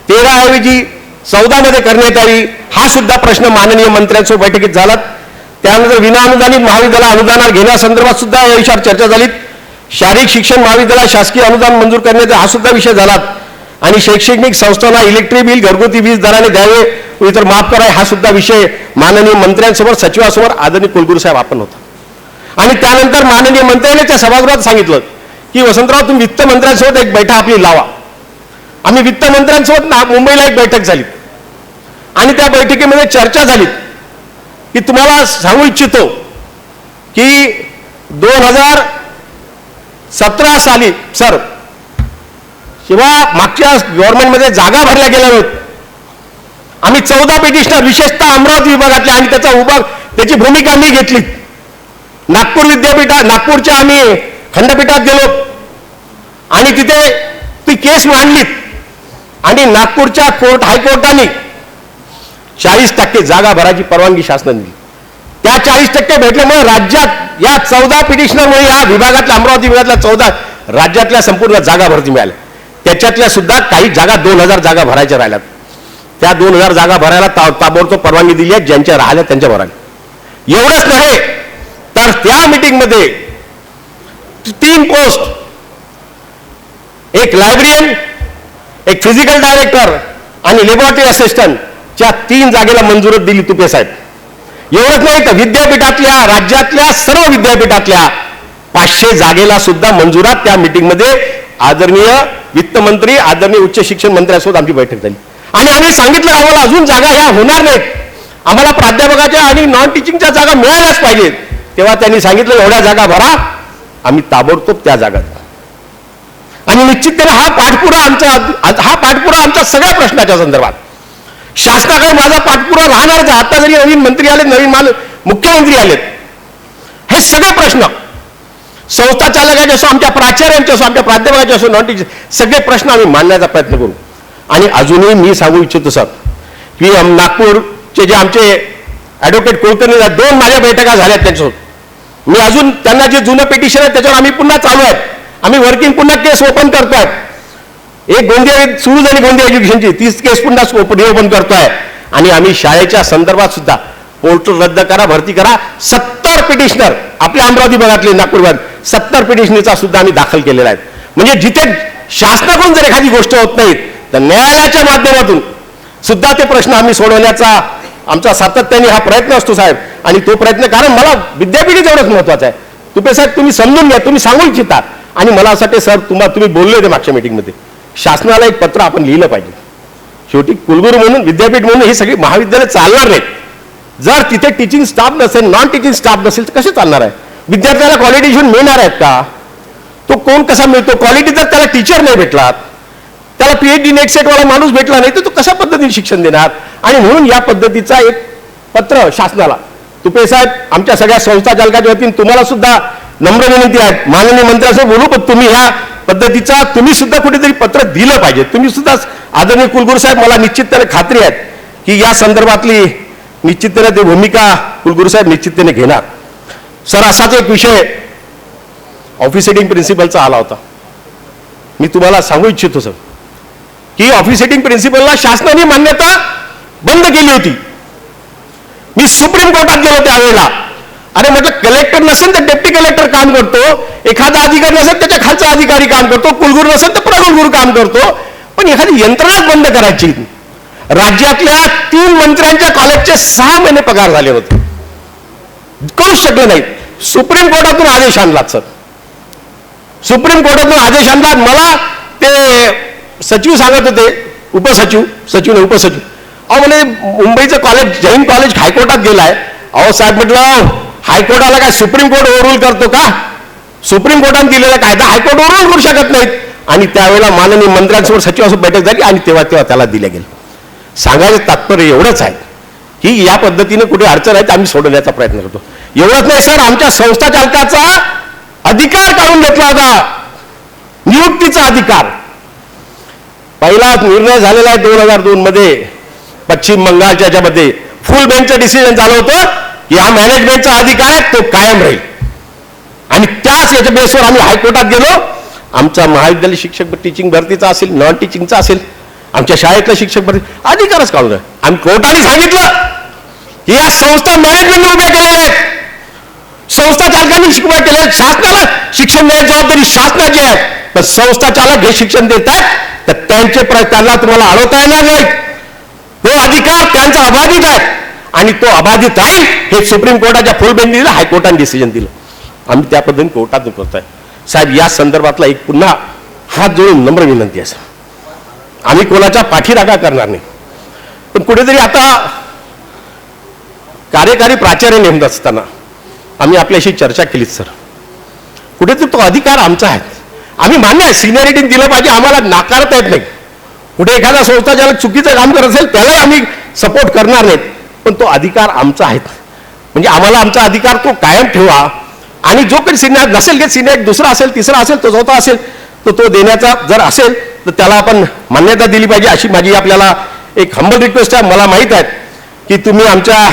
13 ऐवजी 14 मध्ये करण्यात यावी हा सुद्धा प्रश्न माननीय मंत्र्यांसोबत बैठकीत झाला. त्यानंतर विनाअनुदानित महाविद्यालय अनुदानावर घेण्यासंदर्भात सुद्धा या विषयावर चर्चा झाली. शारीरिक शिक्षण महाविद्यालय शासकीय अनुदान मंजूर करण्याचा हा सुद्धा विषय झाला. आणि शैक्षणिक संस्थांना इलेक्ट्रिक बिल घरगुती वीज दराने द्यावे व इतर माफ करावे हा सुद्धा विषय माननीय मंत्र्यांसमोर, सचिवासमोर आदरणीय कुलगुरू साहेब आपण होता. आणि त्यानंतर माननीय मंत्र्यांनी त्या सभागृहात सांगितलं की वसंतराव तुम्ही वित्तमंत्र्यांसोबत एक बैठक आपली लावा. आम्ही वित्तमंत्र्यांसोबत मुंबईला एक बैठक झाली आणि त्या बैठकीमध्ये चर्चा झाली की तुम्हाला सांगू इच्छितो की 2017 साली सर किंवा मागच्या गव्हर्नमेंटमध्ये जागा भरल्या गेल्या नाहीत. आम्ही 14 पिटिशनर विशेषतः अमरावती विभागातले आणि त्याची भूमिका मी घेतली. नागपूर विद्यापीठात, नागपूरच्या आम्ही खंडपीठात गेलो आणि तिथे ती केस मांडली आणि नागपूरच्या हायकोर्टाने 40% जागा भरायची परवानगी शासनाने दिली. त्या 40% भेटल्यामुळे राज्यात या 14 पिटिशनरमुळे या विभागातल्या अमरावती विभागातल्या 14 राज्यातल्या संपूर्ण जागा भरती मिळाल्या. त्याच्यातल्या सुद्धा काही जागा 2000 जागा भरायच्या राहिल्यात. त्या 2000 जागा भरायला ताबडतोब परवानगी दिली आहे. ज्यांच्या राहिल्या त्यांच्या भरायला. एवढंच नाही तर त्या मीटिंगमध्ये 3 पोस्ट, एक लायब्ररियन, एक फिजिकल डायरेक्टर आणि लॅबोरेटरी असिस्टंटच्या 3 जागेला मंजुरी दिली तुपे साहेब. एवढंच नाही तर विद्यापीठातल्या राज्यातल्या सर्व विद्यापीठातल्या 500 जागेला सुद्धा मंजुरात त्या मीटिंगमध्ये आदरणीय वित्तमंत्री, आदरणीय उच्च शिक्षण मंत्र्यांसोबत आमची बैठक झाली. आणि आम्ही सांगितलं आम्हाला अजून जागा ह्या होणार नाहीत, आम्हाला प्राध्यापकाच्या आणि नॉन टीचिंगच्या जागा मिळाल्याच पाहिजेत. तेव्हा त्यांनी सांगितलं एवढ्या जागा भरा, आम्ही ताबडतोब त्या जागा. आणि निश्चितपणे हा पाठपुरा आमच्या सगळ्या प्रश्नाच्या संदर्भात शासनाकडे माझा पाठपुरा राहणारच. आता जरी नवीन मंत्री आले, मुख्यमंत्री आलेत, हे सगळे प्रश्न संस्था चालकाचे असो, आमच्या प्राचार्यांचे असो, आमच्या प्राध्यापकाचे असो, नॉन टीचर, सगळे प्रश्न आम्ही मांडण्याचा प्रयत्न करू. आणि अजूनही मी सांगू इच्छितो सर की नागपूरचे जे आमचे ॲडव्होकेट कुलकर्णी 2 माझ्या बैठका झाल्यात त्यांच्यासोबत. मी अजून त्यांना जे जुनं पिटिशन आहे त्याच्यावर आम्ही पुन्हा चालू आहेत. आम्ही वर्किंग पुन्हा केस ओपन करतोय. एक गोंदिया सुरू झाली गोंदिया एज्युकेशनची, 30 केस पुन्हा रिओपन करतोय. आणि आम्ही शाळेच्या संदर्भात सुद्धा पोर्टल रद्द करा, भरती करा, 70 पिटिशनर आपल्या अमरावती भागातले, नागपूर भागात 70 पिटिशनचा सुद्धा आम्ही दाखल केलेला आहे. म्हणजे जिथे शासनाकडून जर एखादी गोष्ट होत नाही तर न्यायालयाच्या माध्यमातून सुद्धा ते प्रश्न आम्ही सोडवण्याचा आमचा सातत्याने हा प्रयत्न असतो साहेब. आणि तो प्रयत्न, कारण मला विद्यापीठ एवढंच महत्वाचं आहे. तुपे साहेब तुम्ही समजून घ्या, तुम्ही सांगू इच्छिता. आणि मला असं सर तुम्ही बोलले होते मागच्या मीटिंगमध्ये, शासनाला एक पत्र आपण लिहिलं पाहिजे. शेवटी कुलगुरू म्हणून, विद्यापीठ म्हणून ही सगळी महाविद्यालय चालणार नाहीत. जर तिथे टीचिंग स्टाफ नसेल, नॉन टीचिंग स्टाफ नसेल तर कसे चालणार आहे? विद्यार्थ्याला क्वालिटी मिळणार आहेत का? तो कोण कसा मिळतो? क्वालिटी जर त्याला टीचर नाही भेटला, त्याला PhD नेट सेटवाला माणूस भेटला नाही तर तो कशा पद्धतीने शिक्षण देणार? आणि म्हणून या पद्धतीचा एक पत्र शासनाला, तुपे साहेब आमच्या सगळ्या संस्था चालकाच्या वतीने तुम्हाला सुद्धा नम्र विनंती आहे, माननीय मंत्र्यांसोबत बोलू, पण तुम्ही ह्या पद्धतीचा तुम्ही सुद्धा कुठेतरी पत्र दिलं पाहिजे. तुम्ही सुद्धा आदरणीय कुलगुरू साहेब, मला निश्चितपणे खात्री आहे की या संदर्भातली निश्चितपणे ती भूमिका कुलगुरू साहेब निश्चितपणे घेणार. सर असाच एक विषय ऑफिसेटिंग प्रिन्सिपलचा आला होता. मी तुम्हाला सांगू इच्छितो सर की ऑफिसेटिंग प्रिन्सिपलला शासनाने मान्यता बंद केली होती. मी सुप्रीम कोर्टात गेलो त्यावेळेला. अरे म्हटलं कलेक्टर नसेल तर डेप्टी कलेक्टर काम करतो, एखादा अधिकारी नसेल त्याच्या खालचा अधिकारी काम करतो, कुलगुरू नसेल तर प्रकुलगुरू काम करतो, पण एखादी यंत्रणाच बंद करायची. राज्यातल्या 3 मंत्र्यांच्या कॉलेजचे 6 महिने पगार झाले होते, करू शकले नाही. सुप्रीम कोर्टातून आदेश आणलात सर, सुप्रीम कोर्टातून आदेश आणलात. मला ते सचिव सांगत होते, उपसचिव, अहो म्हणे मुंबईचं कॉलेज, जैन कॉलेज हायकोर्टात गेलाय. अहो साहेब म्हटलं हायकोर्टाला काय सुप्रीम कोर्ट ओव्हररूल करतो का? सुप्रीम कोर्टाने दिलेला कायदा हायकोर्ट ओव्हररूल करू शकत नाहीत. आणि त्यावेळेला माननीय मंत्र्यांसोबत सचिवासोबत बैठक झाली आणि तेव्हा त्याला दिल्या गेलं. सांगायचं तात्पर्य एवढंच आहे की या पद्धतीने कुठे अडचण आहे आम्ही सोडवण्याचा प्रयत्न करतो. एवढंच नाही सर, आमच्या संस्था चालकाचा अधिकार काढून घेतला होता, नियुक्तीचा अधिकार. पहिला निर्णय झालेला आहे 2002 मध्ये पश्चिम बंगालच्या याच्यामध्ये फुल बेंचचं डिसिजन झालं होतं की हा मॅनेजमेंटचा अधिकार आहे तो कायम राहील. आणि त्याच याच्या बेसवर आम्ही हायकोर्टात गेलो. आमचा महाविद्यालय शिक्षक टीचिंग भरतीचा असेल, नॉन टीचिंगचा असेल, आमच्या शाळेतला शिक्षक भरती अधिकारच काढून आम्ही कोर्टाने सांगितलं की या संस्था मॅनेजमेंटने उभ्या केलेल्या आहेत, संस्था चालकांनी शिकवा केले. शासनाला शिक्षण देण्याची जबाबदारी शासनाची आहे, पण संस्था चालक हे शिक्षण देत आहेत तर त्यांना तुम्हाला अडवता येणार नाही. तो अधिकार त्यांचा अबाधित आहे आणि तो अबाधित राहील हे सुप्रीम कोर्टाच्या फुल बेंचने दिलं, हायकोर्टाने डिसिजन दिलं. आम्ही त्या पद्धतीने कोर्टात करतोय. साहेब या संदर्भातला एक पुन्हा हात जोडून नम्र विनंती आहे. आम्ही कोणाच्या पाठीराखा करणार नाही, पण कुठेतरी आता कार्यकारी प्राचार्य नेमत असताना आम्ही आपल्याशी चर्चा केली सर. कुठेतरी तो अधिकार आमचा आहे, आम्ही मान्य आहे सिनियरिटी दिलं पाहिजे, आम्हाला नाकारता येत नाही. कुठे एखादा संस्था चालक चुकीचं काम करत असेल त्यालाही आम्ही सपोर्ट करणार नाहीत, पण तो अधिकार आमचा आहे. म्हणजे आम्हाला आमचा अधिकार तो कायम ठेवा. आणि जो काही सिनियर नसेल, सिनियर दुसरा असेल, तिसरा असेल, तो चौथा असेल, तो देण्याचा जर असेल तर त्याला आपण मान्यता दिली पाहिजे, अशी माझी आपल्याला एक हंबल रिक्वेस्ट आहे. मला माहीत आहे की तुम्ही आमच्या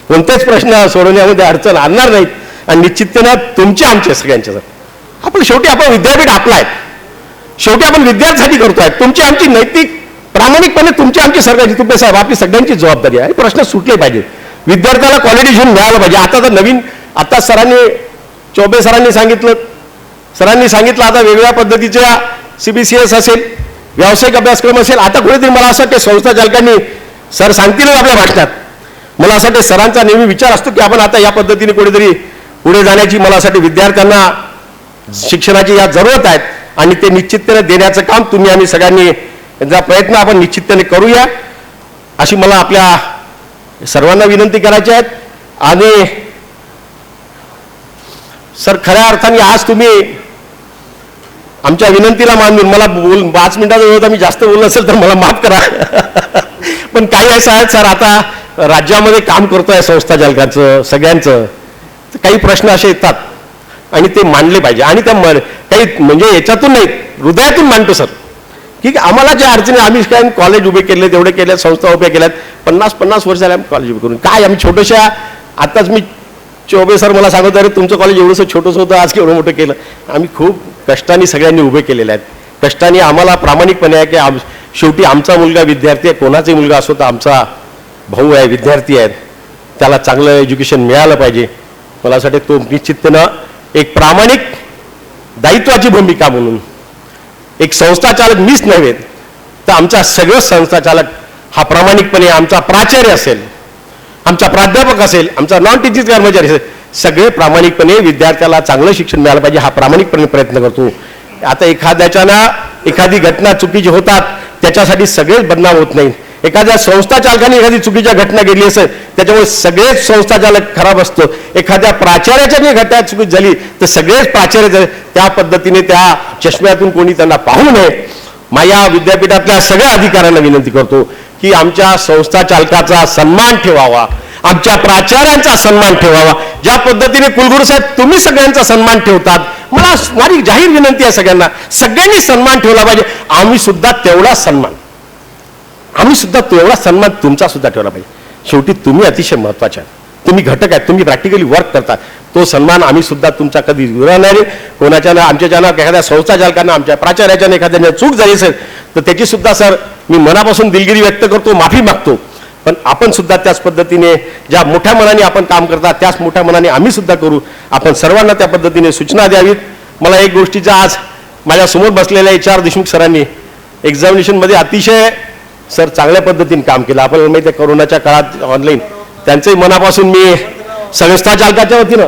कोणतेच प्रश्न सोडवण्यामध्ये अडचण आणणार नाहीत आणि निश्चिततेनं तुमचे आमचे सगळ्यांचे आपण शेवटी आपण विद्यापीठ आपलं आहे, शेवटी आपण विद्यार्थ्यांसाठी करतोय. तुमची आमची नैतिक प्रामाणिकपणे तुमची आमची सरकारची तुपे साहेब आपली सगळ्यांची जबाबदारी आहे. प्रश्न सुटले पाहिजे, विद्यार्थ्याला क्वालिटी घेऊन मिळालं पाहिजे. आता तर नवीन आता चौबे सरांनी सांगितलं आता वेगवेगळ्या पद्धतीच्या CBCS असेल, व्यावसायिक अभ्यासक्रम असेल. आता कुठेतरी मला असं वाटतं संस्था चालकांनी सर सांगतीलच आपल्या भाषणात, मला असं वाटतं सरांचा नेहमी विचार असतो की आपण आता या पद्धतीने कुठेतरी पुढे जाण्याची मला असं वाटतं विद्यार्थ्यांना शिक्षणाची या जरूरत आहेत आणि ते निश्चिततेने देण्याचं काम तुम्ही आम्ही सगळ्यांनी यांचा प्रयत्न आपण निश्चिततेने करूया अशी मला आपल्या सर्वांना विनंती करायची आहे. आणि सर खऱ्या अर्थाने आज तुम्ही आमच्या विनंतीला मान देऊन मला 5 मिनिटाचा वेळ होता, मी जास्त बोललो असेल तर मला माफ करा पण काही असं आहे सर, आता राज्यामध्ये काम करतोय संस्था चालकांचं सगळ्यांचं, तर काही प्रश्न असे येतात आणि ते मांडले पाहिजे. आणि त्या काही म्हणजे याच्यातून नाही हृदयातून मांडतो सर की आम्हाला ज्या अडचणी आम्ही काय कॉलेज उभे केले तेवढे केले, संस्था उभ्या केल्यात, 50-50 वर्ष झाले आम्ही कॉलेज उभे करून. काय आम्ही छोट्याशा आताच मी चौबे सर मला सांगत अरे तुमचं कॉलेज एवढंसं छोटंसं होतं, आज केवढं मोठं केलं. आम्ही खूप कष्टाने सगळ्यांनी उभे केलेले आहेत. कष्टाने आम्हाला प्रामाणिकपणे आहे की शेवटी आमचा मुलगा विद्यार्थी आहे, कोणाचाही मुलगा असो तर आमचा भाऊ आहे, विद्यार्थी आहेत, त्याला चांगलं एज्युकेशन मिळालं पाहिजे. मला असं वाटतं तो निश्चिततेनं एक प्रामाणिक दायित्वाची भूमिका म्हणून एक संस्था चालक मीच नव्हे तर आमचा सगळं संस्था चालक हा प्रामाणिकपणे आमचा प्राचार्य असेल, आमचा प्राध्यापक असेल, आमचा नॉन टीचिंग कर्मचारी असेल, सगळे प्रामाणिकपणे विद्यार्थ्याला चांगलं शिक्षण मिळालं पाहिजे हा प्रामाणिकपणे प्रयत्न करतो. आता एखादी घटना चुकीची होतात त्याच्यासाठी सगळेच बदनाम होत नाही. एखाद्या संस्था चालकाने एखादी चुकीच्या घटना घडली असेल त्याच्यामुळे सगळेच संस्था चालक खराब असतो. एखाद्या प्राचार्याच्या घटना चुकीची झाली तर सगळेच प्राचार्य त्या पद्धतीने त्या चष्म्यातून कोणी त्यांना पाहू नये. माझ्या विद्यापीठातल्या सगळ्या अधिकाऱ्यांना विनंती करतो की आमच्या संस्था चालकाचा सन्मान ठेवावा, आमच्या प्राचार्यांचा सन्मान ठेवावा. ज्या पद्धतीने कुलगुरू साहेब तुम्ही सगळ्यांचा सन्मान ठेवतात, मला माझी जाहीर विनंती आहे सगळ्यांनी सन्मान ठेवला पाहिजे. आम्ही सुद्धा तेवढा सन्मान तुमचा सुद्धा ठेवला पाहिजे. शेवटी तुम्ही अतिशय महत्वाचे आहात, तुम्ही घटक आहेत, तुम्ही प्रॅक्टिकली वर्क करतात. तो सन्मान आम्ही सुद्धा तुमचा कधी विसरणार नाही. कोणाच्यानं आमच्याच्यानं एखाद्या संस्था चालकांना आमच्या प्राचार्याच्यानं एखाद्याने चूक झाली असेल तर त्याची सुद्धा सर मी मनापासून दिलगिरी व्यक्त करतो, माफी मागतो. पण आपण सुद्धा त्याच पद्धतीने ज्या मोठ्या मनाने आपण काम करतात त्याच मोठ्या मनाने आम्ही सुद्धा करू. आपण सर्वांना त्या पद्धतीने सूचना द्यावीत. मला एक गोष्टीचा आज माझ्यासमोर बसलेल्या HR देशमुख सरांनी एक्झामिनेशनमध्ये अतिशय सर चांगल्या पद्धतीने काम केलं. आपल्याला माहिती आहे कोरोनाच्या काळात ऑनलाईन त्यांचंही मनापासून मी संस्था चालकाच्या वतीनं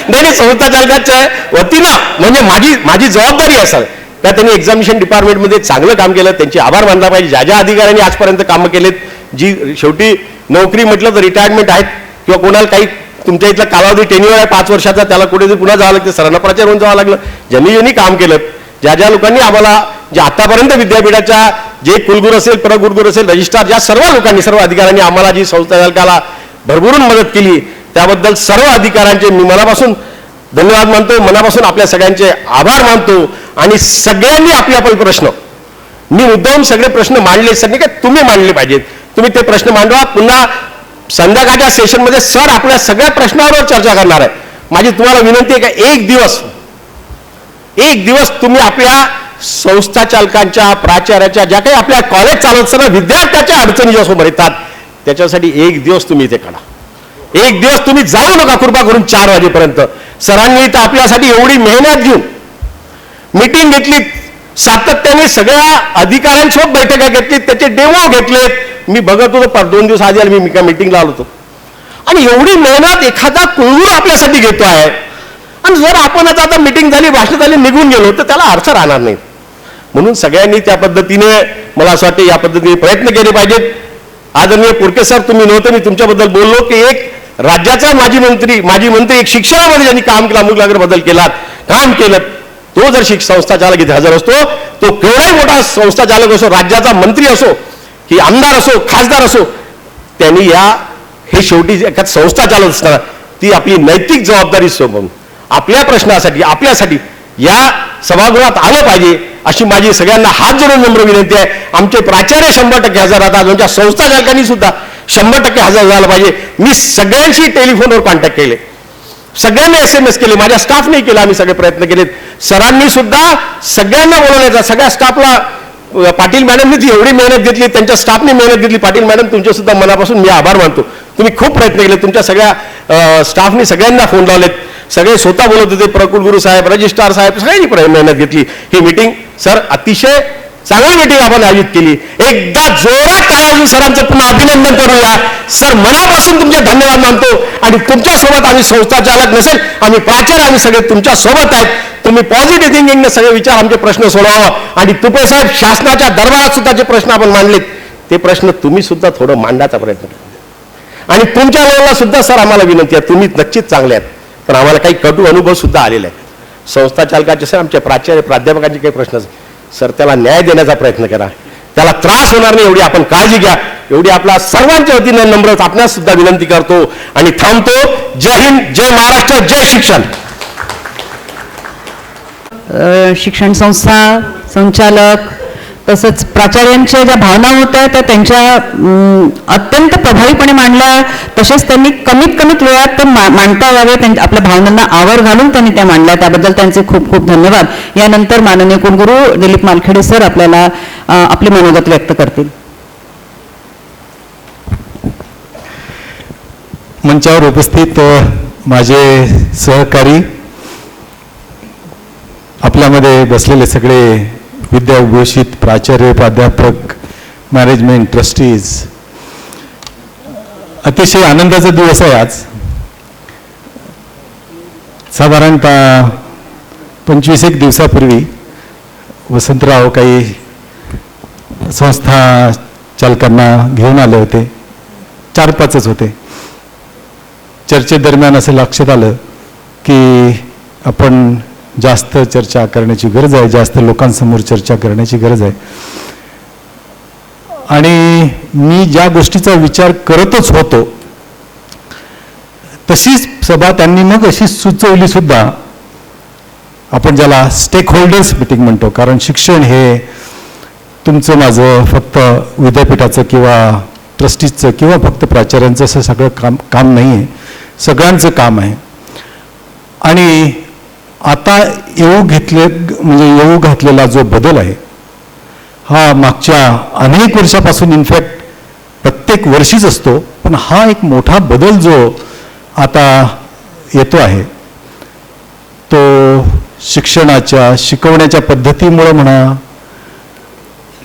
नाही संस्था चालकाच्या वतीनं म्हणजे माझी जबाबदारी आहे सर. त्या त्यांनी एक्झामिनेशन डिपार्टमेंटमध्ये चांगलं काम केलं, त्यांचे आभार मानला पाहिजे. ज्या अधिकाऱ्यांनी आजपर्यंत कामं केलेत, जी शेवटी नोकरी म्हटलं तर रिटायरमेंट आहेत किंवा कोणाला काही तुमच्या इथला कालावधी टेन्युअर आहे 5 वर्षाचा, त्याला कुठेतरी पुन्हा जावं लागतं, सरांना प्राचार्य होऊन जावं लागलं. ज्यांनी काम केलं, ज्या लोकांनी आम्हाला जे आतापर्यंत विद्यापीठाच्या जे कुलगुरू असेल, प्रगुरुगुरू असेल, रजिस्ट्रार, ज्या सर्व लोकांनी सर्व अधिकाऱ्यांनी आम्हाला जी संस्था चालकाला भरभरून मदत केली त्याबद्दल सर्व अधिकाऱ्यांचे मी मनापासून धन्यवाद मानतो, मनापासून आपल्या सगळ्यांचे आभार मानतो. आणि सगळ्यांनी आपले प्रश्न मी मुद्दाम सगळे प्रश्न मांडले सर, नाही का तुम्ही मांडले पाहिजेत. तुम्ही ते प्रश्न मांडवा. पुन्हा संध्याकाळच्या सेशनमध्ये सर आपल्या सगळ्या प्रश्नावर चर्चा करणार आहे. माझी तुम्हाला विनंती आहे का एक दिवस तुम्ही आपल्या संस्था चालकांच्या, प्राचार्याच्या, ज्या काही आपल्या कॉलेज चालवत असताना विद्यार्थ्याच्या अडचणी ज्या समोर येतात त्याच्यासाठी एक दिवस तुम्ही इथे काढा. एक दिवस तुम्ही जाऊ नका कृपा करून 4 वाजेपर्यंत. सरांनी इथं आपल्यासाठी एवढी मेहनत घेऊन मीटिंग घेतली, सातत्याने सगळ्या अधिकाऱ्यांसोबत बैठका घेतली, त्याचे डेमो घेतलेत. मी बघत होतो 2 दिवस आधी मी मीटिंगला आलो होतो. आणि एवढी मेहनत एखादा कुलगुरू आपल्यासाठी घेतो आहे आणि जर आपण आता मीटिंग झाली, भाषण झाली, निघून गेलो तर त्याला अर्थ राहणार नाही. म्हणून सगळ्यांनी त्या पद्धतीने मला असं वाटतं या पद्धतीने प्रयत्न केले पाहिजेत. आदरणीय पुरके सर तुम्ही नव्हते, मी तुमच्याबद्दल बोललो की एक राज्याचा माजी मंत्री एक शिक्षणामध्ये ज्यांनी काम केलं, आमूलाग्र बदल केला, काम केलं, तो जर संस्था चालक इथे हजर असतो, तो केवढाही मोठा संस्था चालक असो, राज्याचा मंत्री असो की आमदार असो, खासदार असो, त्यांनी हे शेवटी एखाद संस्था चालत असताना ती आपली नैतिक जबाबदारी सोबत आपल्या प्रश्नासाठी, आपल्यासाठी या सभागृहात आलं पाहिजे अशी माझी सगळ्यांना हात जोडून नम्र विनंती आहे. आमचे प्राचार्य 100% हजर राहतात, आमच्या संस्था चालकांनी सुद्धा 100% हजर झालं पाहिजे. मी सगळ्यांशी टेलिफोनवर कॉन्टॅक्ट केले, सगळ्यांना SMS केले, माझ्या स्टाफने केला, आम्ही सगळे प्रयत्न केलेत. सरांनी सुद्धा सगळ्यांना बोलवण्याचा, सगळ्या स्टाफला, पाटील मॅडमनी ती एवढी मेहनत घेतली, त्यांच्या स्टाफने मेहनत घेतली. पाटील मॅडम तुमचे सुद्धा मनापासून मी आभार मानतो. तुम्ही खूप प्रयत्न केले, तुमच्या सगळ्या स्टाफनी सगळ्यांना फोन लावलेत, सगळे स्वतः बोलत होते, प्रकुलगुरू साहेब, रजिस्ट्रार साहेब, सगळ्यांनी मेहनत घेतली. ही मीटिंग सर अतिशय चांगली मीटिंग आपण आयोजित केली. एकदा जोरात टाळ्या सरांचं पुन्हा अभिनंदन करूया. सर मनापासून तुमचे धन्यवाद मानतो आणि तुमच्या सोबत आम्ही संस्था चालक नसेल, आम्ही प्राचार्य, आम्ही सगळे तुमच्या सोबत आहेत. तुम्ही पॉझिटिव्ह थिंकिंगने सगळे विचार, आमचे प्रश्न सोडवावं आणि तुपे साहेब शासनाच्या दरबारात सुद्धा जे प्रश्न आपण मांडलेत ते प्रश्न तुम्ही सुद्धा थोडं मांडायचा प्रयत्न करा. आणि तुमच्या लेवलला सुद्धा सर आम्हाला विनंती आहे, तुम्ही नक्कीच चांगले आहेत, पण आम्हाला काही कटू अनुभव सुद्धा आलेले आहेत. संस्था चालकाचे सर, आमच्या प्राचार्य प्राध्यापकांचे काही प्रश्न सर, त्याला न्याय देण्याचा प्रयत्न करा, त्याला त्रास होणार नाही एवढी आपण काळजी घ्या, एवढी आपल्या सर्वांच्या वतीनं नम्र आपणास सुद्धा विनंती करतो आणि थांबतो. जय हिंद, जय महाराष्ट्र, जय शिक्षण. शिक्षण संस्था संचालक तसंच प्राचार्यांच्या ज्या भावना होत्या त्या त्यांच्या अत्यंत प्रभावीपणे मांडल्या. तसेच त्यांनी कमीत वेळात ते मांडता यावे, आपल्या भावनांना आवर घालून त्यांनी त्या मांडल्या, त्याबद्दल त्यांचे खूप खूप धन्यवाद. यानंतर माननीय कुलगुरू दिलीप मालखेडे सर आपल्याला आपले मनोगत व्यक्त करतील. मंचावर उपस्थित माझे सहकारी, आपल्यामध्ये बसलेले सगळे विद्याविभूषित प्राचार्य, प्राध्यापक, मॅनेजमेंट, ट्रस्टीज, अतिशय आनंदाचा दिवस आहे आज. साधारणतः 25-1 दिवसापूर्वी वसंतराव काही संस्था चालकांना घेऊन आले होते, 4-5च होते. चर्चेदरम्यान असं लक्षात आलं की आपण जास्त चर्चा करण्याची गरज आहे, जास्त लोकांसमोर चर्चा करण्याची गरज आहे. आणि मी ज्या गोष्टीचा विचार करतच होतो तशीच सभा त्यांनी मग अशी सुचवली सुद्धा, आपण ज्याला स्टेक होल्डर्स मीटिंग म्हणतो. कारण शिक्षण हे तुमचं माझं फक्त विद्यापीठाचं किंवा ट्रस्टीजचं किंवा फक्त प्राचार्यांचं असं सगळं काम नाही आहे, सगळ्यांचं काम आहे. आणि आता येऊ घातलेला जो बदल आहे हा मागच्या अनेक वर्षापासून, इनफॅक्ट प्रत्येक वर्षीच असतो, पण हा एक मोठा बदल जो आता येतो आहे तो शिक्षणाच्या, शिकवण्याच्या पद्धतीमुळे म्हणा,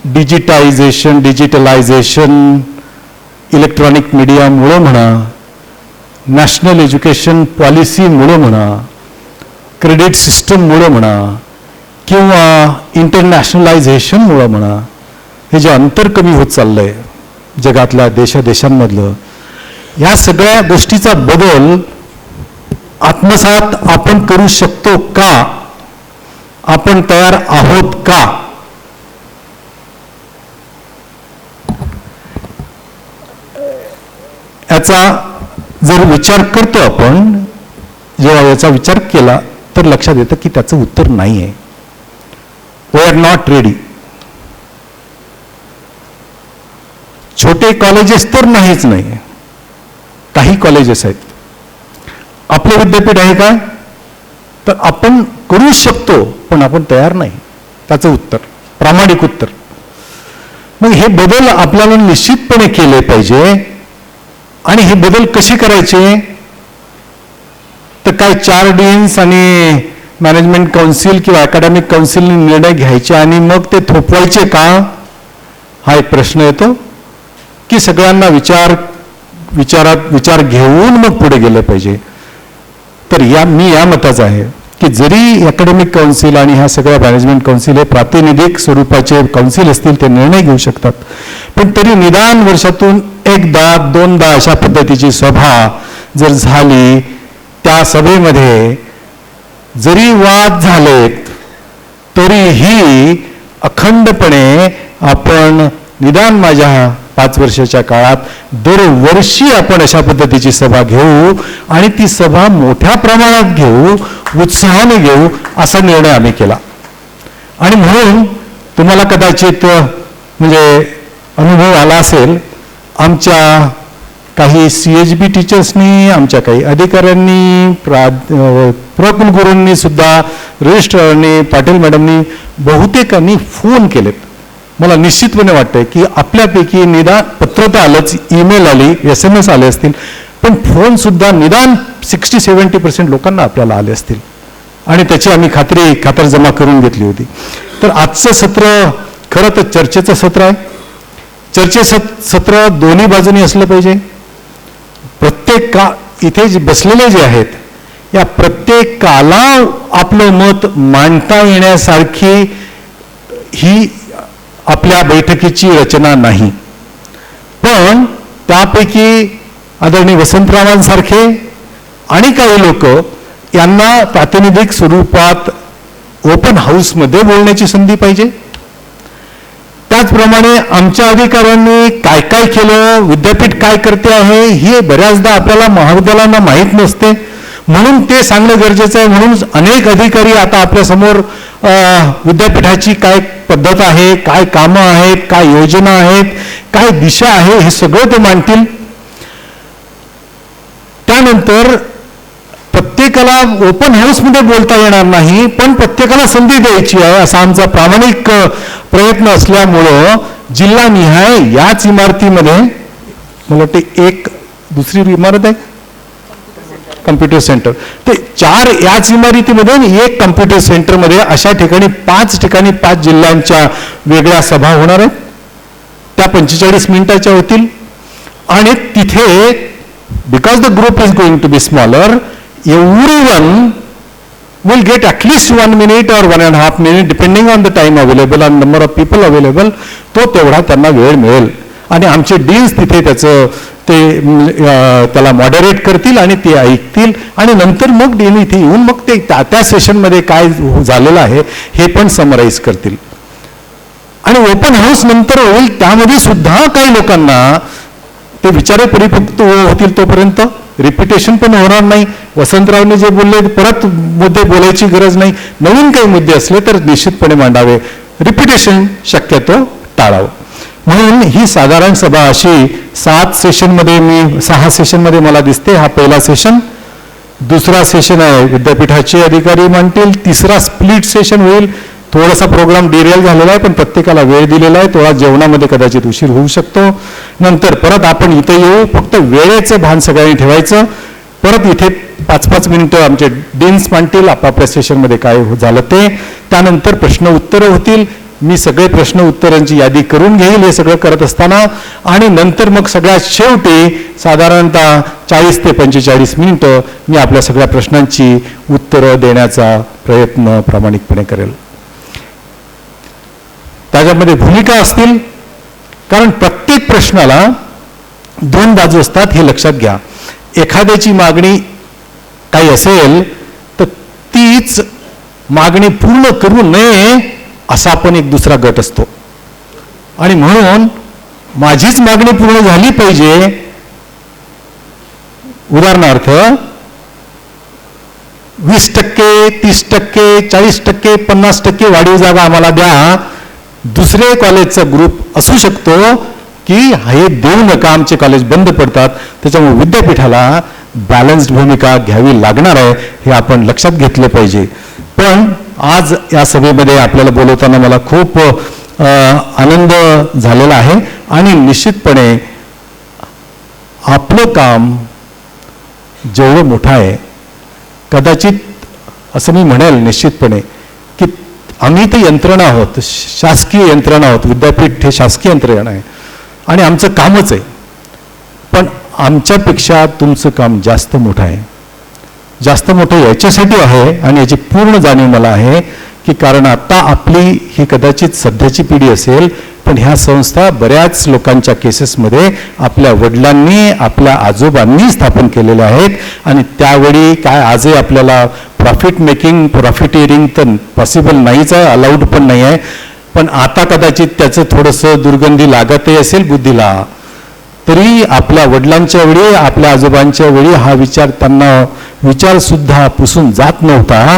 डिजिटलायझेशन, इलेक्ट्रॉनिक मीडियामुळे म्हणा, नॅशनल एज्युकेशन पॉलिसीमुळे म्हणा, क्रेडिट सिस्टममुळे म्हणा किंवा इंटरनॅशनलायझेशनमुळे म्हणा, हे जे अंतर कमी होत चाललंय जगातल्या देशांमधलं, ह्या सगळ्या गोष्टीचा बदल आत्मसात आपण करू शकतो का? आपण तयार आहोत का? याचा जर विचार करतो आपण, जेव्हा याचा विचार केला तर लक्षात येतं की त्याचं उत्तर नाही आहे. We are not ready. छोटे कॉलेजेस तर नाहीच नाही, काही कॉलेजेस आहेत. आपलं विद्यापीठ आहे का? तर आपण करू शकतो, पण आपण तयार नाही. त्याचं उत्तर, प्रामाणिक उत्तर. मग हे बदल आपल्याला निश्चितपणे केले पाहिजे. आणि हे बदल कसे करायचे? तर काय 4 डीन्स आणि मॅनेजमेंट काउन्सिल किंवा अकॅडमिक काउन्सिलने निर्णय घ्यायचे आणि मग ते थोपवायचे का? हा एक प्रश्न येतो. की सगळ्यांना विचार घेऊन मग पुढे गेलं पाहिजे. तर मी या मताचा आहे की जरी अकॅडमिक काउन्सिल आणि ह्या सगळ्या मॅनेजमेंट काउन्सिल हे प्रातिनिधिक स्वरूपाचे काउन्सिल असतील, ते निर्णय घेऊ शकतात, पण तरी निदान वर्षातून 1-2दा अशा पद्धतीची सभा जर झाली, त्या सभेमध्ये जरी वाद झालेत तरीही अखंडपणे आपण निदान माझ्या 5 वर्षाच्या काळात दरवर्षी आपण अशा पद्धतीची सभा घेऊ आणि ती सभा मोठ्या प्रमाणात घेऊ, उत्साहाने घेऊ, असा निर्णय आम्ही केला. आणि म्हणून तुम्हाला कदाचित म्हणजे अनुभव आला असेल, आमच्या काही CHB टीचर्सनी, आमच्या काही अधिकाऱ्यांनी, प्रकुलगुरूंनी सुद्धा, रजिस्ट्रारनी, पाटील मॅडमनी बहुतेकांनी फोन केलेत. मला निश्चितपणे वाटतंय की आपल्यापैकी निदान पत्र तर आलंच, ईमेल आली, SMS आले असतील, पण फोन सुद्धा निदान 60-70% लोकांना आपल्याला आले असतील आणि त्याची आम्ही खातरजमा करून घेतली होती. तर आजचं सत्र खरं तर चर्चेचं सत्र आहे. सत्र दोन्ही बाजूनी असलं पाहिजे. इथे जे बसलेले जे आहेत, या प्रत्येकाला आपलं मत मांडता येण्यासारखी ही आपल्या बैठकीची रचना नाही. पण त्यापैकी आदरणीय वसंतरावांसारखे आणि काही लोक यांना प्रातिनिधिक स्वरूपात ओपन हाऊसमध्ये बोलण्याची संधी पाहिजे. त्याचप्रमाणे आमच्या अधिकाऱ्यांनी काय काय केलं, विद्यापीठ काय करते आहे, हे बऱ्याचदा आपल्याला महाविद्यालयांना माहीत नसते, म्हणून ते सांगणं गरजेचं आहे. म्हणून अनेक अधिकारी आता आपल्यासमोर विद्यापीठाची काय पद्धत आहे, काय कामं आहेत, काय योजना आहेत, काय दिशा आहे, हे सगळं ते मांडतील. त्यानंतर प्रत्येकाला ओपन हाऊसमध्ये बोलता येणार नाही, पण प्रत्येकाला संधी द्यायची आहे असा आमचा प्रामाणिक प्रयत्न असल्यामुळं जिल्हानिहाय याच इमारतीमध्ये, मला वाटते एक दुसरी इमारत आहे कम्प्युटर सेंटर, ते 4 याच इमारतीमध्ये आणि 1 कम्प्युटर सेंटरमध्ये अशा ठिकाणी 5 ठिकाणी 5 जिल्ह्यांच्या वेगळ्या सभा होणार आहेत. त्या 45 मिनिटाच्या होतील आणि तिथे because the group is going to be smaller, everyone will get at least 1 minute or 1.5 minute depending on the time available and number of people available. तो तेवढा त्यांना वेळ मिळेल आणि आमचे डीन्स तिथे त्याला मॉडरेट करतील आणि ते ऐकतील आणि नंतर मग डीन इथे येऊन मग ते त्या सेशनमध्ये काय झालेलं आहे हे पण समराईज करतील. आणि ओपन हाऊस नंतर होईल, त्यामध्ये सुद्धा काही लोकांना ते विचार परिपक्व होतील तोपर्यंत रिपिटेशन पण होणार नाही. वसंतरावने जे बोलले परत मुद्दे बोलायची गरज नाही. नवीन काही मुद्दे असले तर निश्चितपणे मांडावे, रिपिटेशन शक्यतो टाळावं. म्हणून ही साधारण सभा अशी 6 सेशनमध्ये मला दिसते. हा पहिला सेशन, दुसरा सेशन आहे विद्यापीठाचे अधिकारी मांडतील, तिसरा स्प्लिट सेशन होईल. थोडासा प्रोग्राम डिरेल झालेला आहे पण प्रत्येकाला वेळ दिलेला आहे, थोडा जेवणामध्ये कदाचित उशीर होऊ शकतो. नंतर परत आपण इथे येऊ, फक्त वेळेचं भान सगळ्यांनी ठेवायचं. परत इथे 5-5 मिनिटं आमचे डीन्स मांडतील आपापल्या सेशनमध्ये काय झालं ते. त्यानंतर प्रश्न उत्तरं होतील. मी सगळे प्रश्न उत्तरांची यादी करून घेईल हे सगळं करत असताना, आणि नंतर मग सगळ्यात शेवटी साधारणतः 40 ते 45 मिनिटं मी आपल्या सगळ्या प्रश्नांची उत्तरं देण्याचा प्रयत्न प्रामाणिकपणे करेल. त्याच्यामध्ये भूमिका असतील, कारण प्रत्येक प्रश्नाला 2 बाजू असतात हे लक्षात घ्या. एखाद्याची मागणी काही असेल तर तीच मागणी पूर्ण करू नये असा पण एक दुसरा गट असतो आणि म्हणून माझीच मागणी पूर्ण झाली पाहिजे. उदाहरणार्थ 20%, 30%, 40%, 50% वाढीव जागा आम्हाला द्या. दुसरे कॉलेजचा ग्रुप असू शकतो की हे देऊ नका, आमचे कॉलेज बंद पडतात. त्याच्यामुळे विद्यापीठाला बॅलन्स्ड भूमिका घ्यावी लागणार आहे हे आपण लक्षात घेतलं पाहिजे. पण आज या सभेमध्ये आपल्याला बोलवताना मला खूप आनंद झालेला आहे आणि निश्चितपणे आपलं काम जेवढं मोठं आहे, कदाचित असं मी म्हणेल निश्चितपणे की आम्ही ते यंत्रणा आहोत, शासकीय यंत्रणा आहोत. विद्यापीठ हे शासकीय यंत्रणा आहे आणि आमचं कामच आहे. पण आमच्यापेक्षा तुमचं काम जास्त मोठं आहे. जास्त मोठं याच्यासाठी आहे आणि याची पूर्ण जाणीव मला आहे की कारण आता आपली ही कदाचित सध्याची पिढी असेल, पण ह्या संस्था बऱ्याच लोकांच्या केसेसमध्ये आपल्या वडिलांनी, आपल्या आजोबांनी स्थापन केलेल्या आहेत आणि त्यावेळी काय आजही आपल्याला प्रॉफिटिअरिंग तर पॉसिबल नाहीच आहे, अलाउड पण नाही आहे. पण आता कदाचित त्याचं थोडंसं दुर्गंधी लागतही असेल बुद्धीला, तरी आपल्या वडिलांच्या वेळी, आपल्या आजोबांच्या वेळी हा विचार त्यांना विचारसुद्धा पुसून जात नव्हता.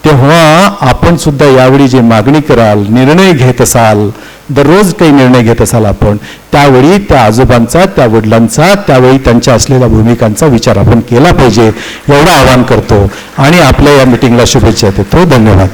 तेव्हा आपण सुद्धा यावेळी जे मागणी कराल, निर्णय घेत असाल, दररोज काही निर्णय घेत असाल आपण, त्यावेळी त्या आजोबांचा, त्या वडिलांचा, त्यावेळी त्यांच्या असलेल्या भूमिकांचा विचार आपण केला पाहिजे, एवढं आवाहन करतो आणि आपल्या या मिटिंगला शुभेच्छा देतो. धन्यवाद.